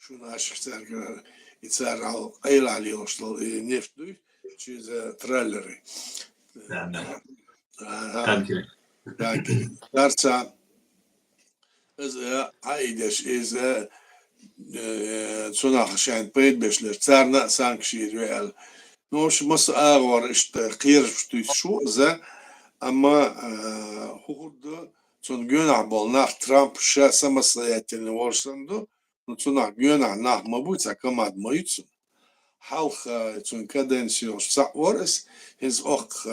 Speaker 2: شو اشتغل يتصير قيل عليه وصل نفط через траллеры.
Speaker 1: Да.
Speaker 2: Танкеры. Кажется, عايدش إذا صناعة شان بيد بشلر صارنا سانكشير ويال نوش مس أغور إشت قير شو ذا أما هو صن جونا بالنا ترامب شا سمسياتين ورسندو نصنع جونا نح مبوت كماد مايتسون حالخ صن كادنسيو سعورس هز أخ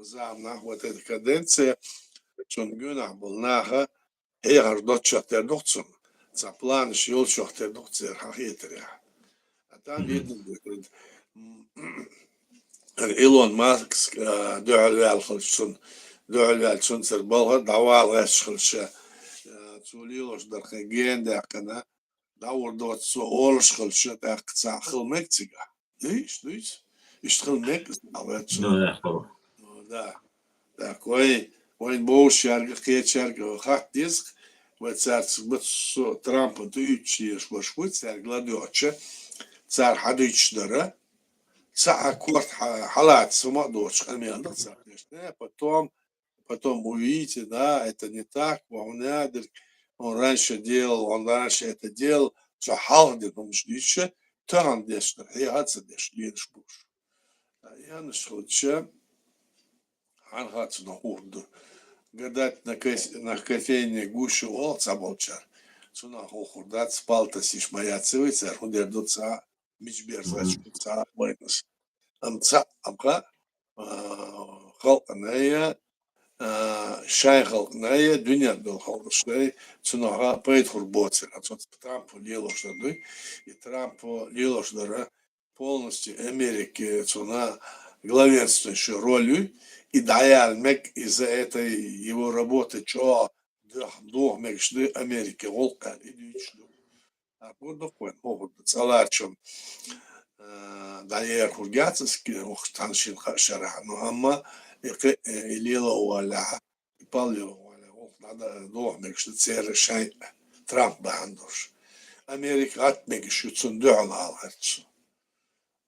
Speaker 2: زعمنا وتد كادنسيا صن جونا بالناها هي هردوتشا تردوتسون زبلان شيول شوخ تردوتسير حقيقة أتان يدن إيلون ماسك دعوا الخلصون دعوا الخلصون بالغ دعوا الخلصة توليلوش درخجين دقنا دور دوت سؤالش خلصة دقة خل مكسيكا ليش يشتغل مكسيكا ده كوي وين بوش شارك قيت شارك خط ديسك وتصير بس ترامب تيجيش وشوي تصير غلاديوتش تصير حديش درة ساعة كورت حالات سما دوتش خلينا نتصير потом увидите, да, это не так, он раньше делал, он раньше это делал, что халден, он ждет, то он дешно, и отсюдешь, лишь буш. Я нашел, что он хату на урду. Гадать на кофейне гушу олца болчар. Цуна хохурдат спалта сиш моя цивица, худердуца мичбер зачуца майнус. Амца амка халканая шай халканая дюня дол халкаштай цуна поэтхур боцер. А тут Трамп лилош дой и Трамп лилош дара полностью Америки цуна главенствующую ролью. И дайалмек из-за этой его работы, что дух мечты Америки волка и дичлю. А вот такой могут салачом дайер хургацкий ухтаншин хашара, но ама илила вала палю вала надо дух мечты цер шай Трамп бандуш. Америка от мечты цундуал алхарч.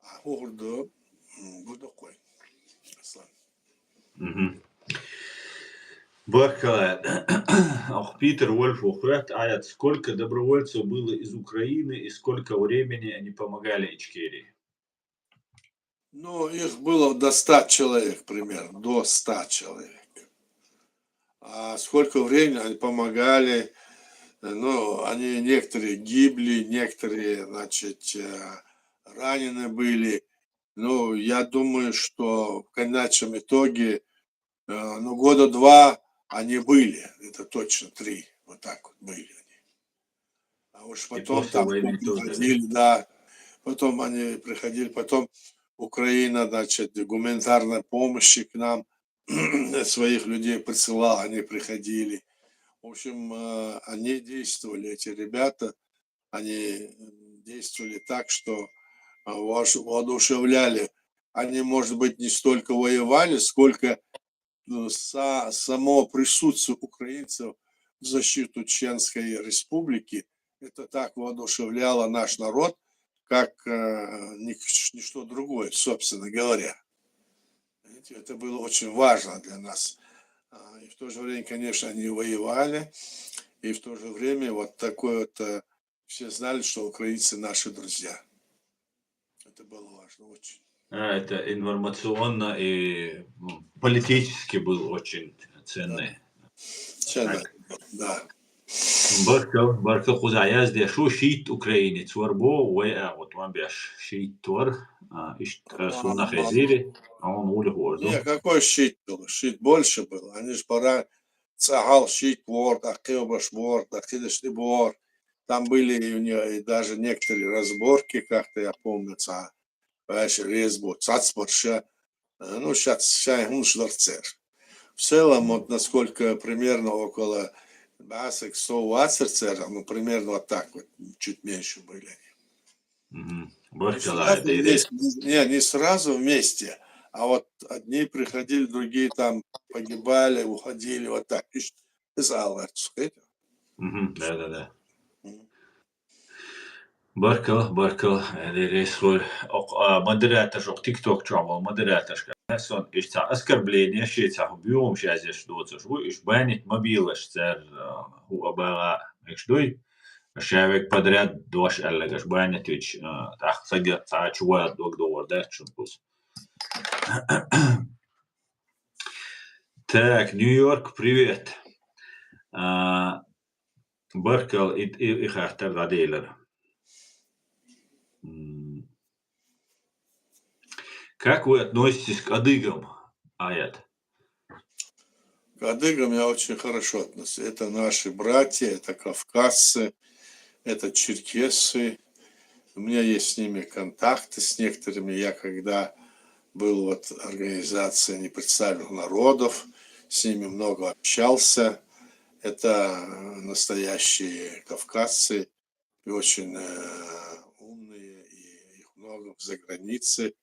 Speaker 2: А вот такой.
Speaker 1: Бахкалает. Ах, Питер Вольф ухват, аят, сколько добровольцев было из Украины и сколько времени они помогали Ичкерии?
Speaker 2: Ну, их было до 100 человек примерно, до 100 человек. А сколько времени они помогали, ну, они некоторые гибли, некоторые, значит, ранены были. Ну, я думаю, что в конечном итоге, ну, года 2 они были, это точно 3, вот так вот были они. А уж потом там приходили, да, потом они приходили, потом Украина, значит, гуманитарной помощи к нам своих людей присылала, они приходили. В общем, они действовали, эти ребята, они действовали так, что воодушевляли. Они, может быть, не столько воевали, сколько само присутствие украинцев в защиту Чеченской республики, это так воодушевляло наш народ, как ничто другое, собственно говоря. Это было очень важно для нас. И в то же время, конечно, они воевали, и в то же время вот такое вот, все знали, что украинцы наши друзья. Это было важно очень.
Speaker 1: Это информационно и политически был очень ценный.
Speaker 2: Ценный, да.
Speaker 1: Баркал хузаяз де шо шит украинец варбо уя вот он бяш шит твар ишт суна хазири он улгорду.
Speaker 2: Не, какой щит был? Щит больше был. Они ж пора цагал щит бор, акил баш бор, акидеш бор. Там были у нее и даже некоторые разборки, как-то я помню, резьбу, цацпорша, ну, сейчас цер. В целом, вот насколько примерно около 100 цер, ну, примерно вот так вот, чуть меньше были. Не сразу вместе, не сразу вместе, а вот одни приходили, другие там погибали, уходили, вот так.
Speaker 1: Да. Barkal, részről. Модератор, TikTok чамал, модератор. Сон, ишца оскорбление, шеца, бьем сейчас здесь что-то. Иш банить мобилаш, цер, хуабала, ишдуй. Шавек подряд дош аллагаш банить, ич, так, сага, чуа, док, да, чункус. Так, Нью-Йорк, привет. Баркал и хартер радейлер. Как вы относитесь к адыгам, Аят?
Speaker 2: К адыгам я очень хорошо отношусь. Это наши братья, это кавказцы, это черкессы. У меня есть с ними контакты, с некоторыми. Я когда был вот в организации непредставленных народов, с ними много общался. Это настоящие кавказцы и очень умные, и их много за границей.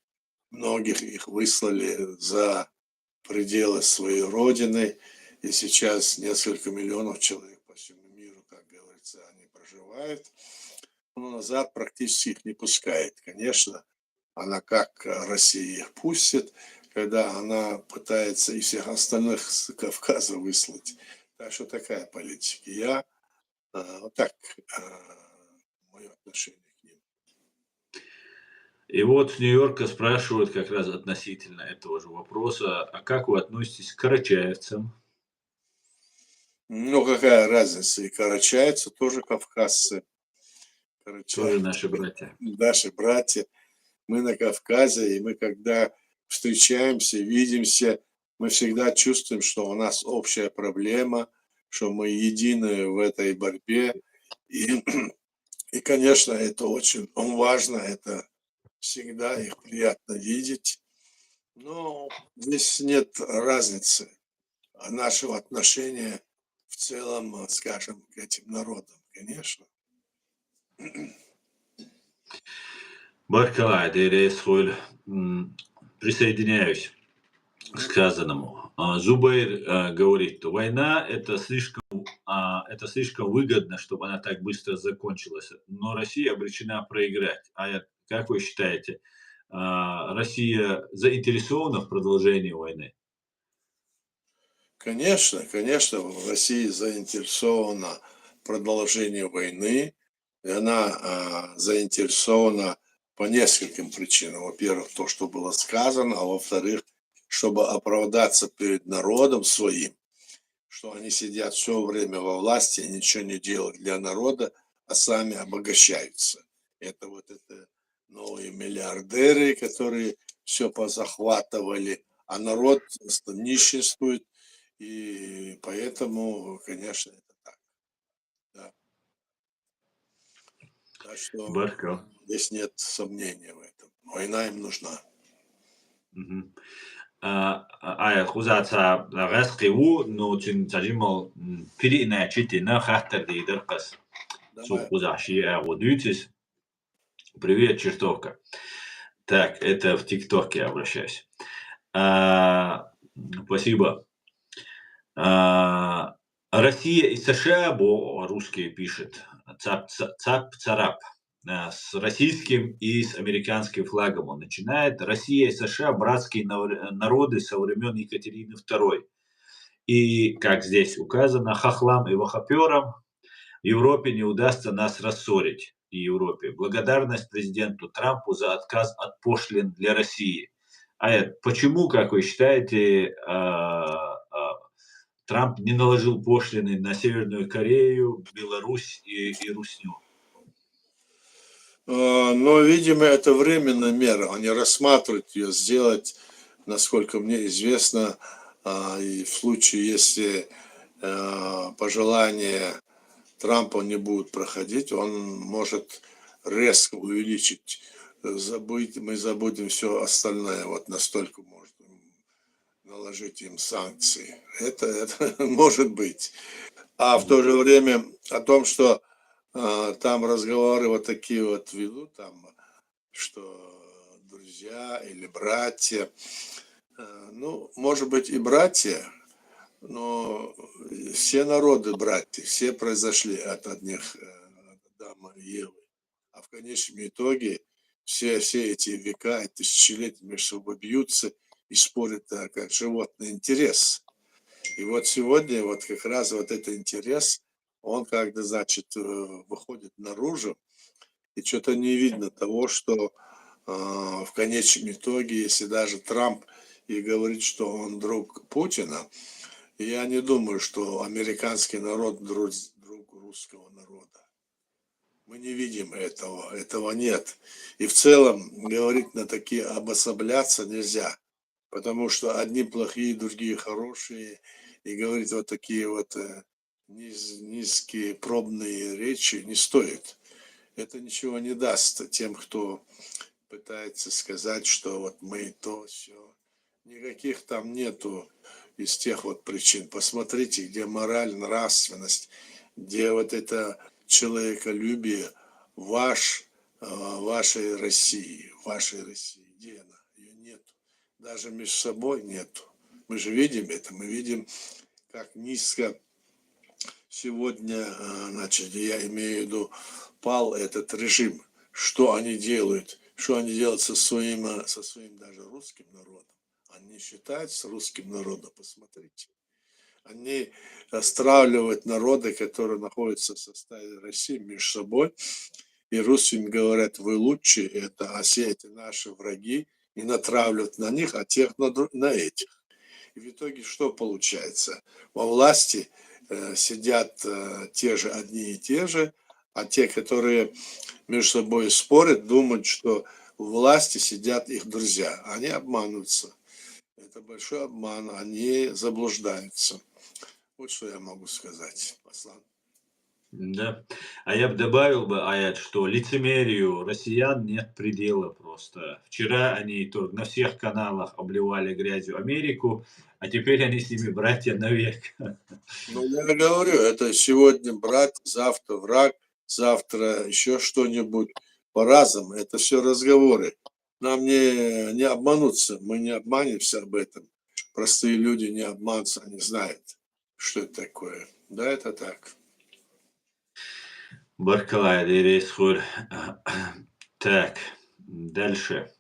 Speaker 2: Многих их выслали за пределы своей родины, и сейчас несколько миллионов человек по всему миру, как говорится, они проживают. Но назад практически их не пускает. Конечно, она как Россия их пустит, когда она пытается и всех остальных с Кавказа выслать. Так что такая политика. Я вот так мое отношение к ним.
Speaker 1: И вот с Нью-Йорка спрашивают как раз относительно этого же вопроса, а как вы относитесь к карачаевцам?
Speaker 2: Ну, какая разница? И карачаевцы тоже кавказцы.
Speaker 1: Тоже наши братья.
Speaker 2: Наши братья. Мы на Кавказе, и мы когда встречаемся, видимся, мы всегда чувствуем, что у нас общая проблема, что мы едины в этой борьбе. И конечно, это очень важно, это всегда их приятно видеть. Но здесь нет разницы нашего отношения в целом, скажем, к этим народам, конечно.
Speaker 1: Баркалай, Дейресхоль, присоединяюсь к сказанному. Зубайр говорит, война это слишком выгодно, чтобы она так быстро закончилась. Но Россия обречена проиграть. А как вы считаете, Россия заинтересована в продолжении войны?
Speaker 2: Конечно, Россия заинтересована в продолжении войны, и она заинтересована по нескольким причинам. Во-первых, то, что было сказано, а во-вторых, чтобы оправдаться перед народом своим, что они сидят все время во власти, ничего не делают для народа, а сами обогащаются. Это новые миллиардеры, которые все позахватывали, а народ нищенствует. И поэтому, конечно, это так. Да. Так что
Speaker 1: Баркал.
Speaker 2: здесь нет сомнения в этом. Война им нужна.
Speaker 1: Хузаца расқиву, но таджимал переиначите хахтар дейдеркас. Хузаши агудютис. Привет, чертовка. Так, это в ТикТоке обращаюсь. Спасибо. Россия и США, русские пишет, цап-царап, с российским и с американским флагом он начинает. Россия и США – братские народы со времен Екатерины II. И, как здесь указано, хохлам и вахаперам в Европе не удастся нас рассорить. И Европе. Благодарность президенту Трампу за отказ от пошлин для России. Почему, как вы считаете, Трамп не наложил пошлины на Северную Корею, Беларусь и Русню?
Speaker 2: Но, видимо, это временная мера. Они рассматривают ее сделать, насколько мне известно, и в случае, если пожелание Трампа не будет проходить, он может резко увеличить, мы забудем все остальное, вот настолько может наложить им санкции. Это может быть. А в то же время о том, что там разговоры вот такие вот ведут, там, что друзья или братья, ну, может быть и братья, но все народы братья, все произошли от одних Адама и Евы. А в конечном итоге все эти века и тысячелетия между собой бьются и спорят как животный интерес. И вот сегодня вот как раз вот этот интерес, он как-то, значит, выходит наружу, и что-то не видно того, что в конечном итоге, если даже Трамп и говорит, что он друг Путина, я не думаю, что американский народ друг русского народа. Мы не видим этого нет. И в целом говорить на такие обособляться нельзя, потому что одни плохие, другие хорошие, и говорить вот такие вот низкие пробные речи не стоит. Это ничего не даст тем, кто пытается сказать, что вот мы то, все. Никаких там нету из тех вот причин. Посмотрите, где мораль, нравственность, где вот это человеколюбие вашей России, где она? Ее нету. Даже между собой нету. Мы же видим это, мы видим, как низко сегодня, значит, я имею в виду, пал этот режим. Что они делают со своим даже русским народом. Они считаются русским народом, посмотрите. Они стравливают народы, которые находятся в составе России между собой, и русским говорят, вы лучше, а все эти наши враги, и натравливают на них, а тех на этих. И в итоге что получается? Во власти сидят одни и те же, а те, которые между собой спорят, думают, что в власти сидят их друзья. Они обманываются. Это большой обман, они заблуждаются. Вот что я могу сказать, Аслан.
Speaker 1: Да. А я бы добавил Аят, что лицемерию россиян нет предела просто. Вчера они на всех каналах обливали грязью Америку, а теперь они с ними братья навек.
Speaker 2: Ну, я говорю, это сегодня брат, завтра враг, завтра еще что-нибудь по-разному. Это все разговоры. Нам не обмануться, мы не обманемся об этом. Простые люди не обманутся, они знают, что это такое. Да, это так.
Speaker 1: Баркалай, Рейсхур. Так, дальше.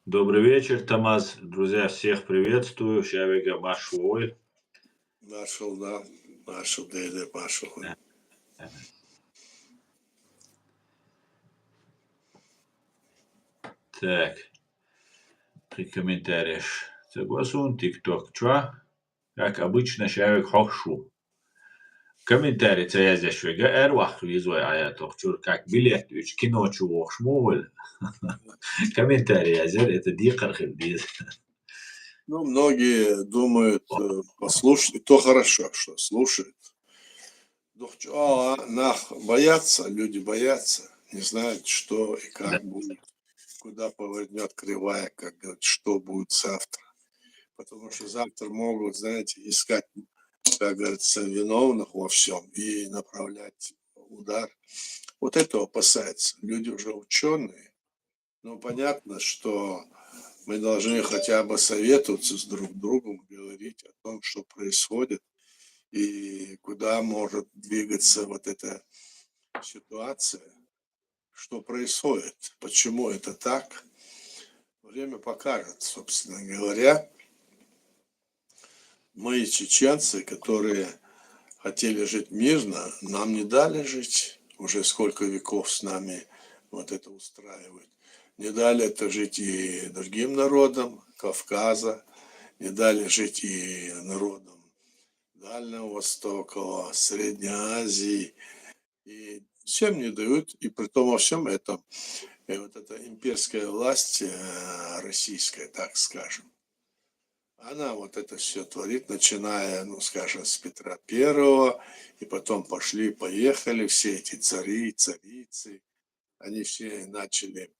Speaker 1: Добрый вечер, Тамаз. Друзья, всех приветствую. Шавига Машуой.
Speaker 2: Нашел, да. Нашел, Дейли, Машел.
Speaker 1: Так. При комментариях. Согласен, ТикТок. Чё? Как обычно, Шавик Хохшу. Комментарий цаязяшвига эрвах визуй аятох чур как билет үч кино чуох шмугл. Комментарий азер это дикархил диз.
Speaker 2: Ну, многие думают, послушать, то хорошо, что слушают. Боятся, люди боятся, не знают, что и как будет, куда повернет кривая, как говорят, что будет завтра. Потому что завтра могут, знаете, искать, как говорится, виновных во всем и направлять удар. Вот этого опасаются. Люди уже ученые. Но понятно, что мы должны хотя бы советоваться с друг другом, говорить о том, что происходит и куда может двигаться вот эта ситуация, что происходит, почему это так. Время покажет, собственно говоря. Мы, чеченцы, которые хотели жить мирно, нам не дали жить. Уже сколько веков с нами вот это устраивают. Не дали это жить и другим народам Кавказа, не дали жить и народам Дальнего Востока, Средней Азии, И всем не дают, и при том во всем этом, вот эта имперская власть российская, так скажем, она вот это все творит, начиная, ну, скажем, с Петра Первого, и потом пошли-поехали все эти цари, царицы, они все начали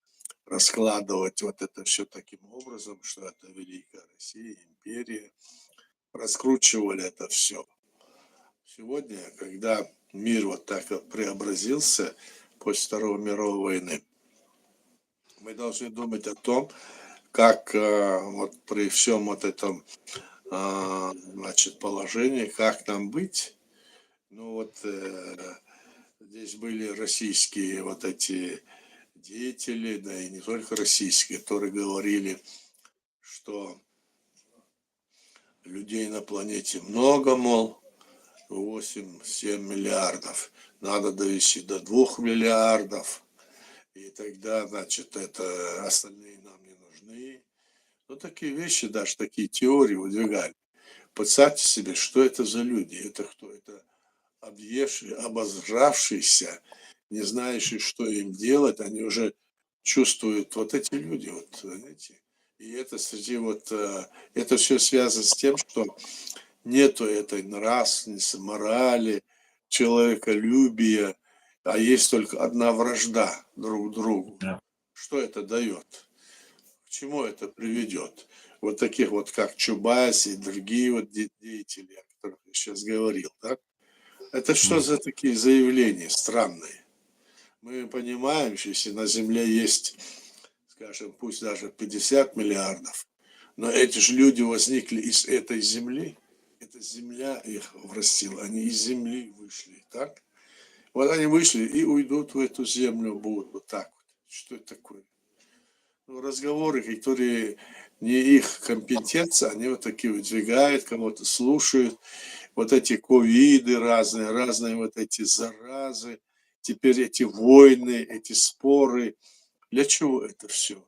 Speaker 2: раскладывать вот это все таким образом, что это Великая Россия, империя, раскручивали это все. Сегодня, когда мир вот так вот преобразился после Второй мировой войны, мы должны думать о том, как вот при всем вот этом значит, положении, как нам быть. Ну вот здесь были российские вот эти деятели, да и не только российские, которые говорили, что людей на планете много, мол, 8-7 миллиардов. Надо довести до 2 миллиардов. И тогда, значит, это остальные нам не нужны. Ну, такие вещи, даже такие теории выдвигали. Представьте себе, что это за люди. Это кто? Это объевшие, обозравшиеся, не знающие, что им делать. Они уже чувствуют, вот эти люди, вот, знаете. И это среди вот, это все связано с тем, что нету этой нравственности, морали, человеколюбия, а есть только одна вражда друг к другу.
Speaker 1: Да.
Speaker 2: Что это дает? К чему это приведет? Вот таких вот, как Чубайс и другие вот деятели, о которых я сейчас говорил, так? Это что за такие заявления странные? Мы понимаем, что если на Земле есть, скажем, пусть даже 50 миллиардов, но эти же люди возникли из этой Земли, эта Земля их врастила, они из Земли вышли, так? Вот они вышли и уйдут в эту Землю, будут вот так вот. Что это такое? Ну, разговоры, которые не их компетенция, они вот такие выдвигают, кого-то слушают. Вот эти ковиды разные, разные вот эти заразы, теперь эти войны, эти споры. Для чего это все?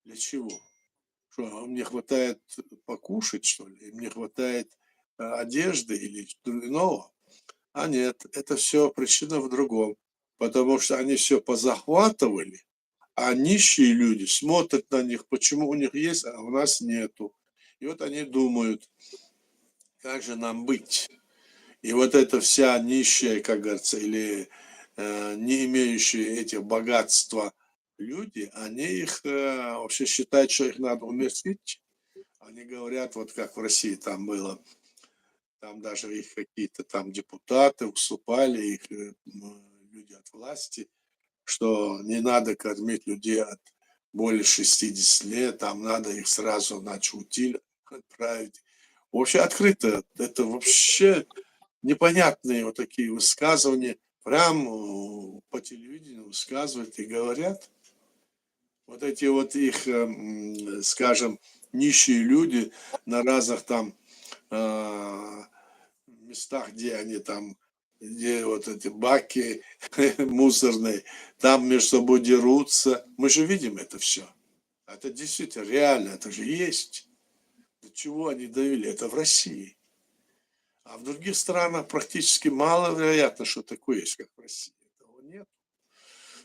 Speaker 2: Для чего? Что, им не хватает покушать, что ли? Им не хватает одежды или иного? А нет, это все причина в другом. Потому что они все позахватывали, а нищие люди смотрят на них, почему у них есть, а у нас нету. И вот они думают, как же нам быть? И вот эта вся нищая, как говорится, или не имеющие этих богатства люди, они их вообще считают, что их надо умертвить. Они говорят, вот как в России там было, там даже их какие-то там депутаты уступали, их люди от власти, что не надо кормить людей от более 60 лет, там надо их сразу на утиль отправить. Вообще открыто, это вообще непонятные вот такие высказывания, прям по телевидению высказывают и говорят. Вот эти вот их, скажем, нищие люди на разных там местах, где они там, где вот эти баки мусорные, там между собой дерутся. Мы же видим это все. Это действительно реально, это же есть. До чего они довели? Это в России. А в других странах практически маловероятно, что такое есть, как в России. Этого нет.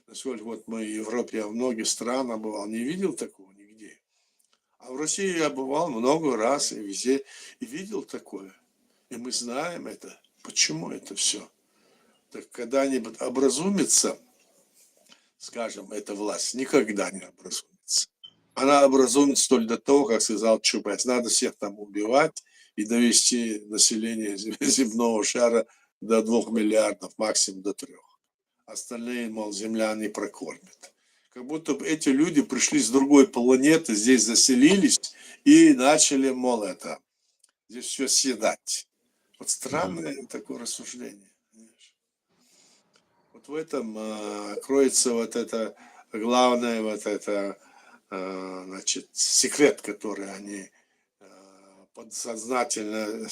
Speaker 2: Насколько вот мы в Европе, я в многих странах бывал, не видел такого нигде. А в России я бывал много раз и везде, и видел такое. И мы знаем это. Почему это все? Так когда-нибудь образумится, скажем, эта власть, никогда не образумится. Она образумится только до того, как сказал Чубайс. Надо всех там убивать и довести население земного шара до 2 миллиардов, максимум до 3. Остальные, мол, земля не прокормит. Как будто бы эти люди пришли с другой планеты, здесь заселились и начали, мол, это, здесь все съедать. Вот странное такое рассуждение. Понимаешь? Вот в этом кроется вот это главное, вот это, значит, секрет, который они подсознательно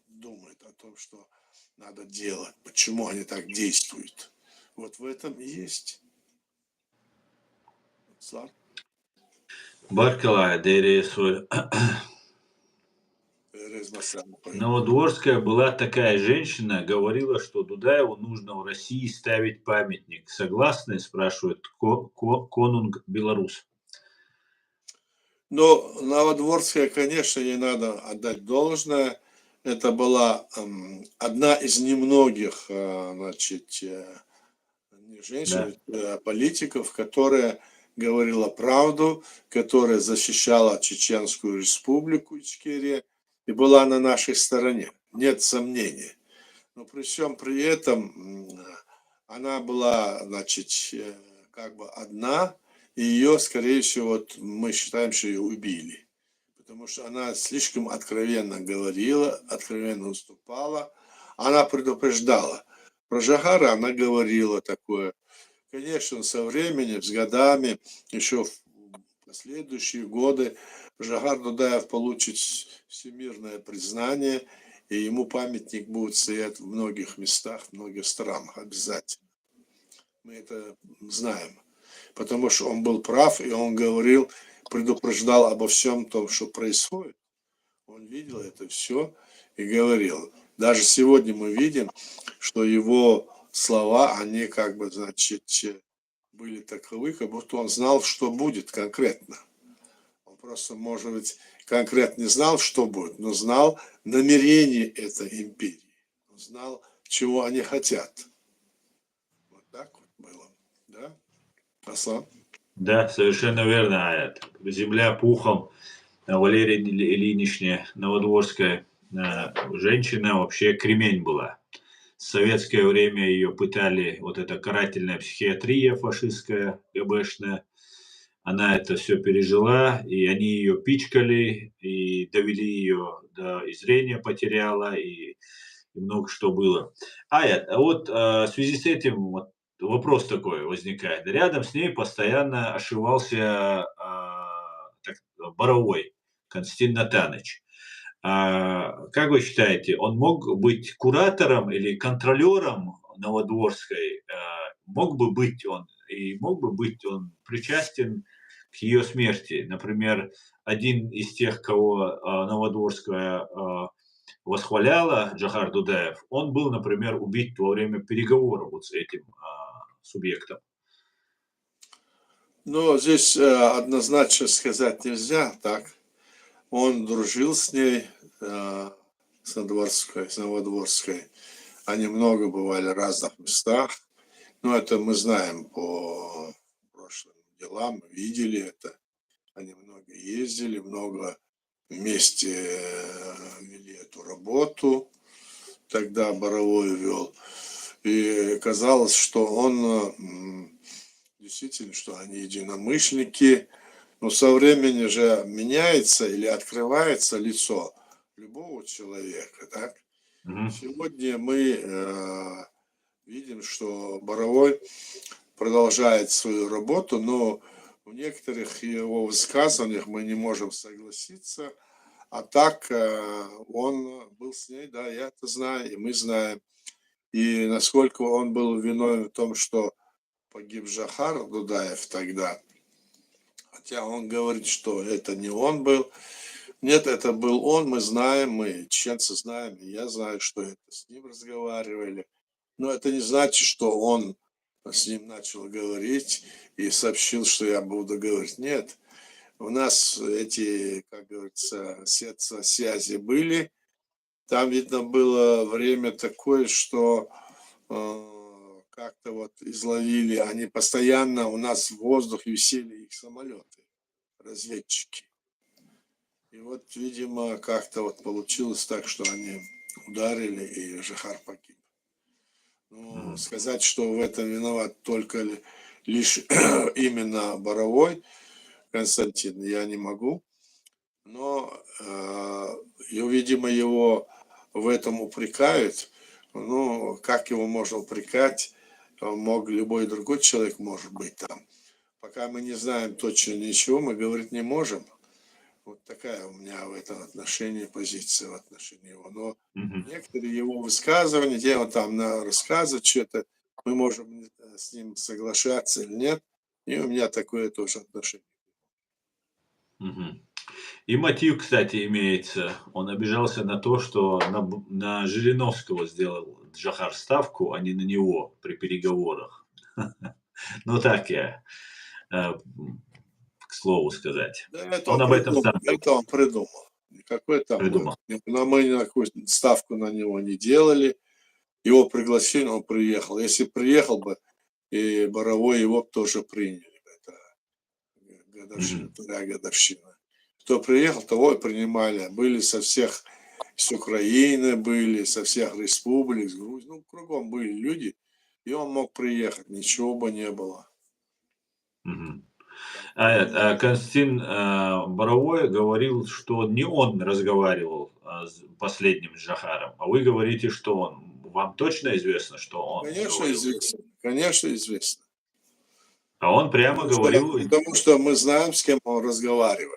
Speaker 2: думают о том, что надо делать, почему они так действуют. Вот в этом и есть. Слав?
Speaker 1: Barkalaya deresi
Speaker 2: Erez
Speaker 1: Новодворская была такая женщина, говорила, что Дудаеву нужно в России ставить памятник. Согласны, спрашивает Конунг Белорус.
Speaker 2: Но Новодворская, конечно, ей надо отдать должное. Это была одна из немногих, значит, не женщин, политиков, которая говорила правду, которая защищала Чеченскую республику Ичкерия и была на нашей стороне. Нет сомнений. Но при всем при этом она была, значит, как бы одна, и ее, скорее всего, вот мы считаем, что ее убили. Потому что она слишком откровенно говорила, откровенно выступала. Она предупреждала. Про Жахара она говорила такое. Конечно, со временем, с годами, еще в последующие годы Жахар Дудаев получит всемирное признание, и ему памятник будет стоять в многих местах, в многих странах обязательно. Мы это знаем. Потому что он был прав, и он говорил, предупреждал обо всем том, что происходит. Он видел это все и говорил. Даже сегодня мы видим, что его слова, они как бы, значит, были таковы, как будто он знал, что будет конкретно. Он просто, может быть, конкретно не знал, что будет, но знал намерение этой империи. Он знал, чего они хотят. Вот так вот было. Да? Аслан?
Speaker 1: Да, совершенно верно, Аят. Земля пухом. Валерия Ильинична Новодворская женщина вообще кремень была. В советское время ее пытали, вот эта карательная психиатрия фашистская, ГБшная. Она это все пережила, и они ее пичкали, и довели ее до и зрения потеряла, и много что было. А вот в связи с этим вот вопрос такой возникает. Рядом с ней постоянно ошивался Боровой Константин Натанович. Как вы считаете, он мог быть куратором или контролером Новодворской? Мог бы быть он, и мог бы быть он причастен к ее смерти? Например, один из тех, кого Новодворская восхваляла, Джахар Дудаев, он был, например, убит во время переговоров вот с этим субъектом.
Speaker 2: Ну, здесь однозначно сказать нельзя, так. Он дружил с ней, с Новодворской. Они много бывали в разных местах. Но это мы знаем по прошлым делам, мы видели это. Они много ездили, много вместе вели эту работу. Тогда Боровой вел. И казалось, что он действительно, что они единомышленники. Но со временем же меняется или открывается лицо любого человека. Так? Сегодня мы видим, что Боровой продолжает свою работу, но в некоторых его высказываниях мы не можем согласиться. А так он был с ней, да, я это знаю, и мы знаем. И насколько он был виновен в том, что погиб Жахар Дудаев тогда, хотя он говорит, что это не он был. Нет, это был он, мы знаем, мы чеченцы знаем, и я знаю, что это с ним разговаривали. Но это не значит, что он с ним начал говорить и сообщил, что я буду говорить. Нет, у нас эти, как говорится, связи были. Там, видно, было время такое, что как-то вот изловили, они постоянно, у нас в воздухе висели их самолеты, разведчики. И вот, видимо, как-то вот получилось так, что они ударили, и Жахар погиб. Ну, сказать, что в этом виноват только лишь именно Боровой Константин, я не могу. Но, видимо, его в этом упрекают. Ну, как его можно упрекать? Мог любой другой человек может быть там. Пока мы не знаем точно ничего, мы говорить не можем. Вот такая у меня в этом отношении позиция в отношении его. Но некоторые его высказывания, где он там рассказывает что-то, мы можем с ним соглашаться или нет. И у меня такое тоже отношение.
Speaker 1: И мотив, кстати, имеется. Он обижался на то, что на Жириновского сделал Джохар ставку, а не на него при переговорах. Ну так я, к слову сказать.
Speaker 2: Да, это
Speaker 1: Он
Speaker 2: он
Speaker 1: об этом
Speaker 2: придумал.
Speaker 1: сам
Speaker 2: Это он придумал. Никакой там...
Speaker 1: придумал.
Speaker 2: Но мы никакую ставку на него не делали. Его пригласили, он приехал. Если приехал бы, и Боровой его б тоже приняли. Это годовщина, вторая годовщина. Кто приехал, того и принимали. Были со всех, с Украины были, со всех республик, с Грузии. Ну, кругом были люди, и он мог приехать, ничего бы не было.
Speaker 1: Мгм. Константин Боровой говорил, что не он разговаривал с последним Джохаром, а вы говорите, что он. Вам точно известно, что он
Speaker 2: Конечно,
Speaker 1: говорил?
Speaker 2: известно. Конечно, известно.
Speaker 1: А он прямо говорил,
Speaker 2: Потому что мы знаем, с кем он разговаривал.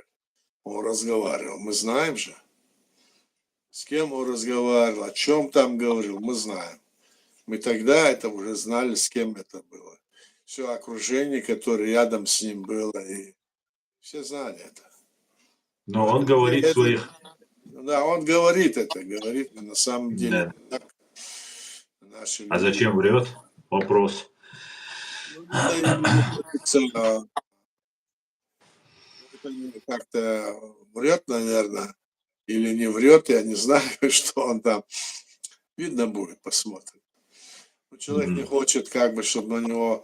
Speaker 2: Он разговаривал. Мы знаем же, с кем он разговаривал, о чем там говорил, мы знаем. Мы тогда это уже знали, с кем это было. Все окружение, которое рядом с ним было, и все знали это.
Speaker 1: но он говорит своих...
Speaker 2: Да, он говорит это, говорит, но на самом деле
Speaker 1: Да.
Speaker 2: так наши
Speaker 1: А
Speaker 2: люди...
Speaker 1: зачем врет? Вопрос.
Speaker 2: Как-то врет, наверное, или не врет, я не знаю, что он там. Видно будет, посмотрим. Человек не хочет, как бы, чтобы на него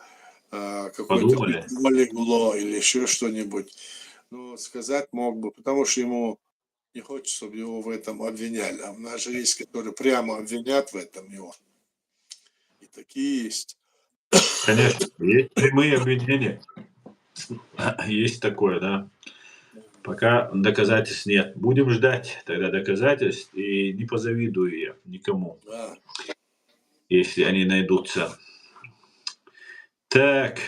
Speaker 2: какое-то
Speaker 1: Подумали?
Speaker 2: пятно легло или еще что-нибудь. Ну, сказать мог бы, потому что ему не хочет, чтобы его в этом обвиняли. А у нас же есть, которые прямо обвинят в этом его. И такие есть.
Speaker 1: Конечно, есть прямые обвинения. Есть такое, да. Пока доказательств нет. Будем ждать тогда доказательств, и не позавидую я никому,
Speaker 2: Да.
Speaker 1: если они найдутся. Так,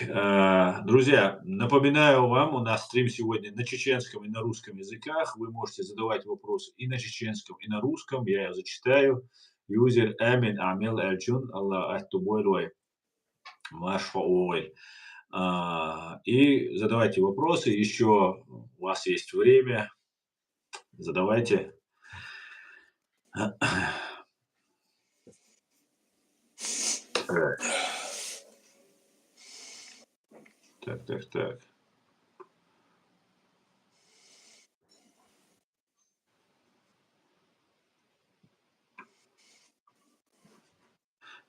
Speaker 1: друзья, напоминаю вам, у нас стрим сегодня на чеченском и на русском языках. Вы можете задавать вопросы и на чеченском, и на русском. Я их зачитаю. Юзер Эмин Амил Эльчун Аллах Аттубойрой Машфаой. И задавайте вопросы. Еще у вас есть время. Задавайте. Так.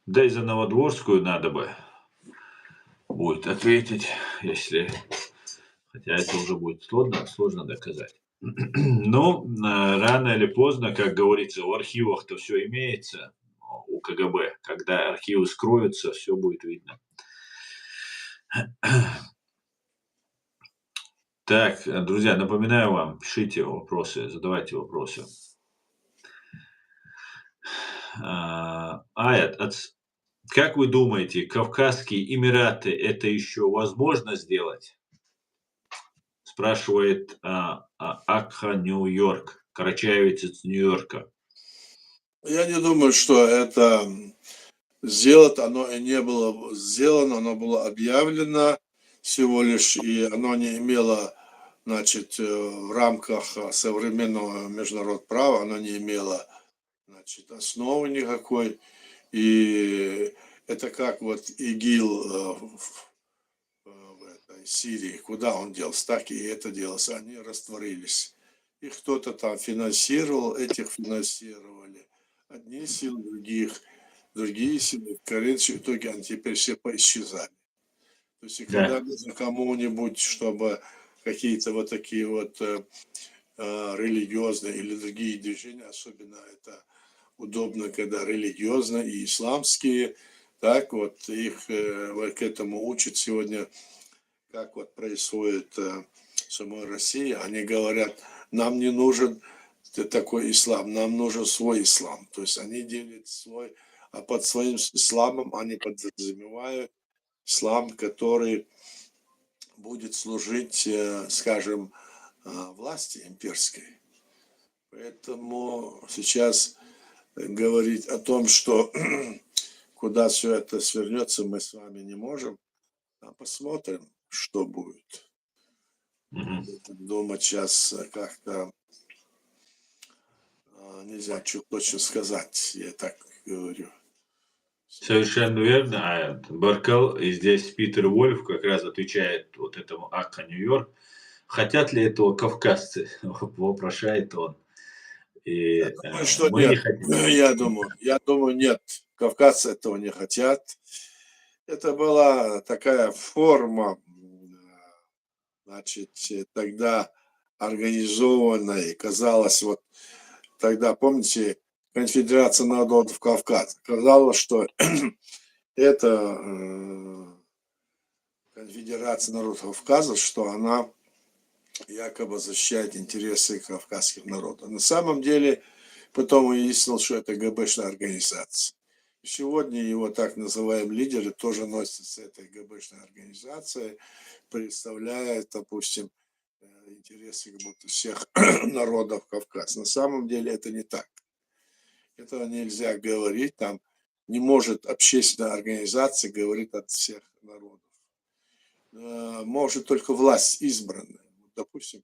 Speaker 1: Да и за Новодворскую надо бы будет ответить, если... Хотя это уже будет сложно доказать. Но рано или поздно, как говорится, в архивах-то все имеется у КГБ. Когда архивы скроются, все будет видно. Так, друзья, напоминаю вам, пишите вопросы, задавайте вопросы. Как вы думаете, Кавказские Эмираты это еще возможно сделать? Спрашивает Акха Нью-Йорк, карачаевец из Нью-Йорка.
Speaker 2: Я не думаю, что это сделать, оно и не было сделано, оно было объявлено всего лишь, и оно не имело, значит, в рамках современного международного права, оно не имело, значит, основы никакой. И это как вот ИГИЛ в этой Сирии, куда он делся, так и это делалось, они растворились. И кто-то там финансировал, этих финансировали. Одни силы, другие силы. В конечном итоге они теперь все поисчезали. То есть, и когда нужно кому-нибудь, чтобы какие-то вот такие вот религиозные или другие движения, особенно это удобно, когда религиозные и исламские, так вот их к этому учат сегодня, как вот происходит в самой России. Они говорят, нам не нужен такой ислам, нам нужен свой ислам. То есть они делят свой, а под своим исламом они подразумевают ислам, который будет служить, скажем, власти имперской. Поэтому сейчас говорить о том, что куда все это свернется, мы с вами не можем. А посмотрим, что будет. Думать сейчас как-то нельзя точно сказать, я так говорю.
Speaker 1: Совершенно верно, Аят. Баркал, и здесь Питер Вольф как раз отвечает вот этому Акха Нью-Йорк. Хотят ли этого кавказцы? Вопрошает он. И
Speaker 2: Я думаю, что
Speaker 1: мы не
Speaker 2: нет.
Speaker 1: хотим.
Speaker 2: Я думаю, нет. Кавказцы этого не хотят. Это была такая форма, значит, тогда организованной, казалось, вот тогда, помните, Конфедерация народов Кавказа. Казалось, что это Конфедерация народов Кавказа, что она якобы защищает интересы кавказских народов. На самом деле, потом выяснилось, что это ГБшная организация. Сегодня его так называемые лидеры тоже носятся с этой ГБшной организацией, представляя, допустим, интересы как будто всех народов Кавказа. На самом деле это не так. Этого нельзя говорить. Там не может общественная организация говорить от всех народов. Может только власть избранная. Допустим,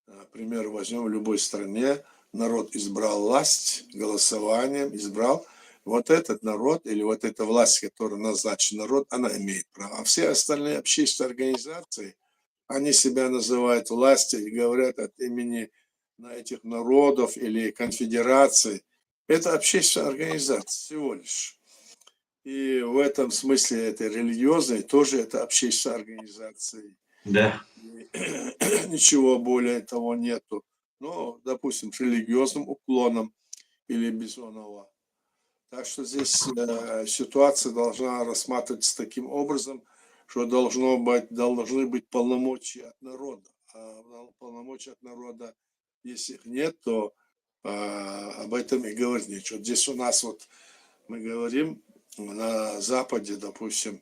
Speaker 2: например, возьмем в любой стране, народ избрал власть, голосованием избрал. Вот этот народ или вот эта власть, которая назначен народ, она имеет право. А все остальные общественные организации, они себя называют властью и говорят от имени этих народов или конфедераций. Это общественная организация всего лишь. И в этом смысле это религиозной тоже это общественная организация.
Speaker 1: Да.
Speaker 2: Ничего более того нету. Но, допустим, с религиозным уклоном или без оного. Так что здесь ситуация должна рассматриваться таким образом, что должны быть полномочия от народа. А полномочия от народа, если их нет, то об этом и говорить нечего. Здесь у нас вот мы говорим на Западе, допустим,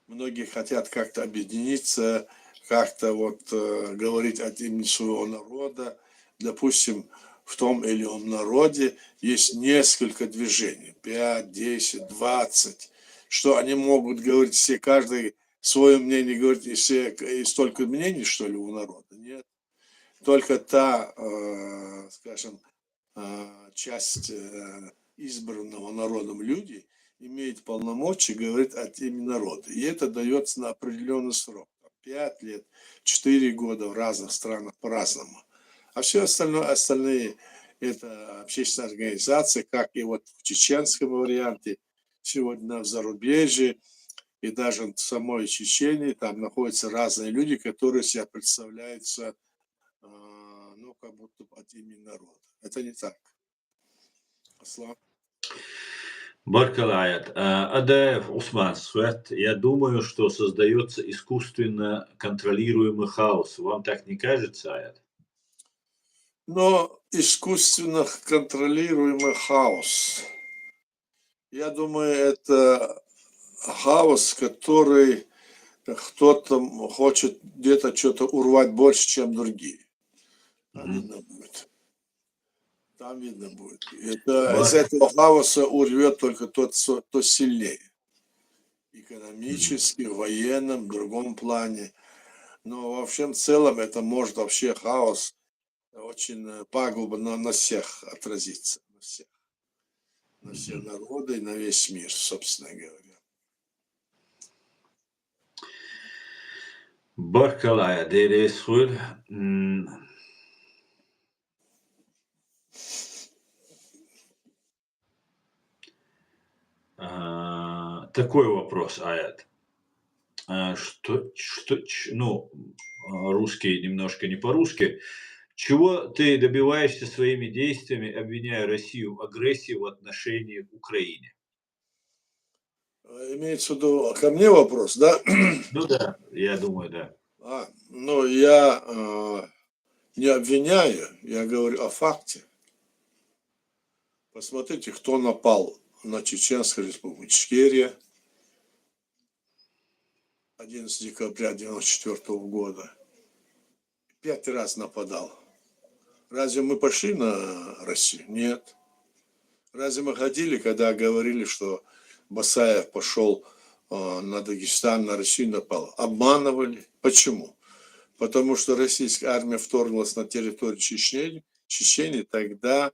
Speaker 2: многие хотят как-то объединиться, как-то вот говорить от имени своего народа. Допустим, в том или ином народе есть несколько движений, 5, 10, 20, что они могут говорить все, каждый свое мнение говорит, и все, и столько мнений, что ли, у народа? Нет. Только та, скажем, часть избранного народом людей имеет полномочия говорить от имени народа. И это дается на определенный срок. 5 лет, 4 года в разных странах по-разному. А все остальные это общественные организации, как и вот в чеченском варианте, сегодня в зарубежье, и даже в самой Чечении там находятся разные люди, которые себя представляются, ну, как будто от имени народа. Это не так. Аслан.
Speaker 1: Баркал, Аят. Адаев, Усман, Суэт, я думаю, что создается искусственно контролируемый хаос. Вам так не кажется, Аят?
Speaker 2: Но искусственно контролируемый хаос. Я думаю, это хаос, который кто-то хочет где-то что-то урвать больше, чем другие. Там видно будет. Там видно будет. Из этого хаоса урвет только тот, кто сильнее. Экономически, в военном, в другом плане. Но в общем целом это может вообще хаос очень пагубно на всех отразиться. На всех. На все народы и на весь мир, собственно говоря.
Speaker 1: Баркалая, Дересхуль. Такой вопрос, Аят. Ну, русский немножко не по-русски. Чего ты добиваешься своими действиями, обвиняя Россию в агрессии в отношении к Украине?
Speaker 2: Имеется в виду ко мне вопрос, да?
Speaker 1: Ну да, я думаю, да.
Speaker 2: Ну, я не обвиняю, я говорю о факте. Посмотрите, кто напал на Чеченскую республику. Ичкерия 11 декабря 1994 года. 5 раз нападал. Разве мы пошли на Россию? Нет. Разве мы ходили, когда говорили, что Басаев пошел на Дагестан, на Россию напал? Обманывали. Почему? Потому что российская армия вторглась на территорию Чечни, Чечении тогда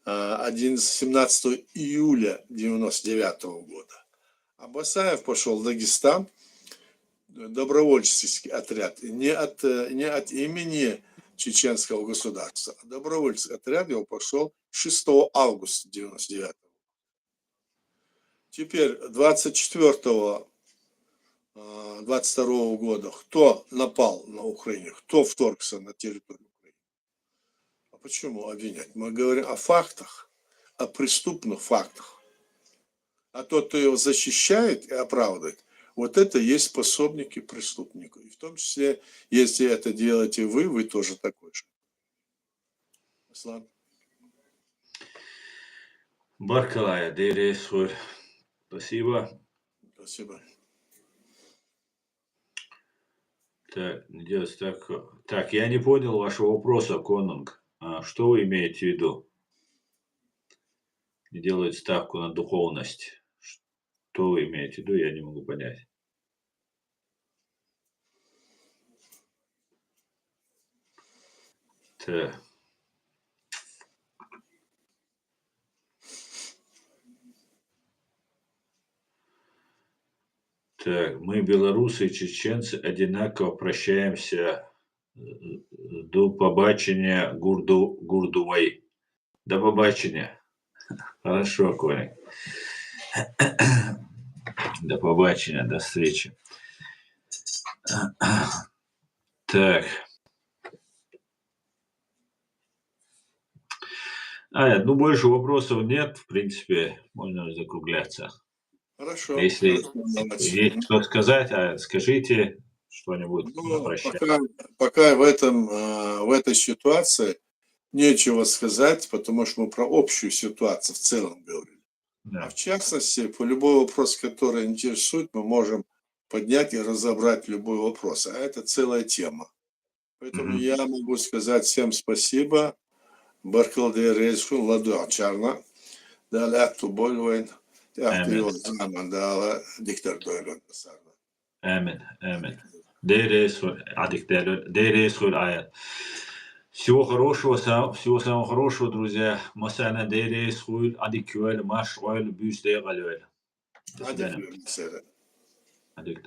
Speaker 2: 17 июля 99 года. А Басаев пошел в Дагестан, добровольческий отряд, не от имени чеченского государства, а добровольческий отряд его пошел 6 августа 99. Теперь 22 года кто напал на Украину, кто вторгся на территорию Украины? А почему обвинять? Мы говорим о фактах, о преступных фактах. А тот, кто его защищает и оправдывает, вот это и есть пособники преступнику. И в том числе, если это делаете вы тоже такой же. Аслан.
Speaker 1: Баркалая, Дейрейсхуль. Спасибо.
Speaker 2: Спасибо.
Speaker 1: Так, делать так. Так, я не понял вашего вопроса, Конунг. Что вы имеете в виду? Не делают ставку на духовность. Что вы имеете в виду, я не могу понять. Так. Так, мы, белорусы и чеченцы, одинаково прощаемся. До побачення, Гурдувай. До побачення. Хорошо, Коля. До побачення, до встречи. Так. Ну, больше вопросов нет. В принципе, можно закругляться.
Speaker 2: Хорошо.
Speaker 1: Если есть что сказать, скажите что-нибудь на прощание.
Speaker 2: Пока в этой ситуации нечего сказать, потому что мы про общую ситуацию в целом говорим.
Speaker 1: Да.
Speaker 2: А в частности, по любой вопрос, который интересует, мы можем поднять и разобрать любой вопрос. А это целая тема. Поэтому я могу сказать всем спасибо. Баркалде Рейсху, Ладу Ачарна, Даля Тубольвайн, Ахтио Замандала, диктор Дойлон Сарна.
Speaker 1: Амин. Дейрейсхуль аят. Всего хорошего, всего самого хорошего, друзья. Масана Дейрейсхуль, Адикюэль, Машуэль, Бюстейгалюэль. До свидания.
Speaker 2: Адик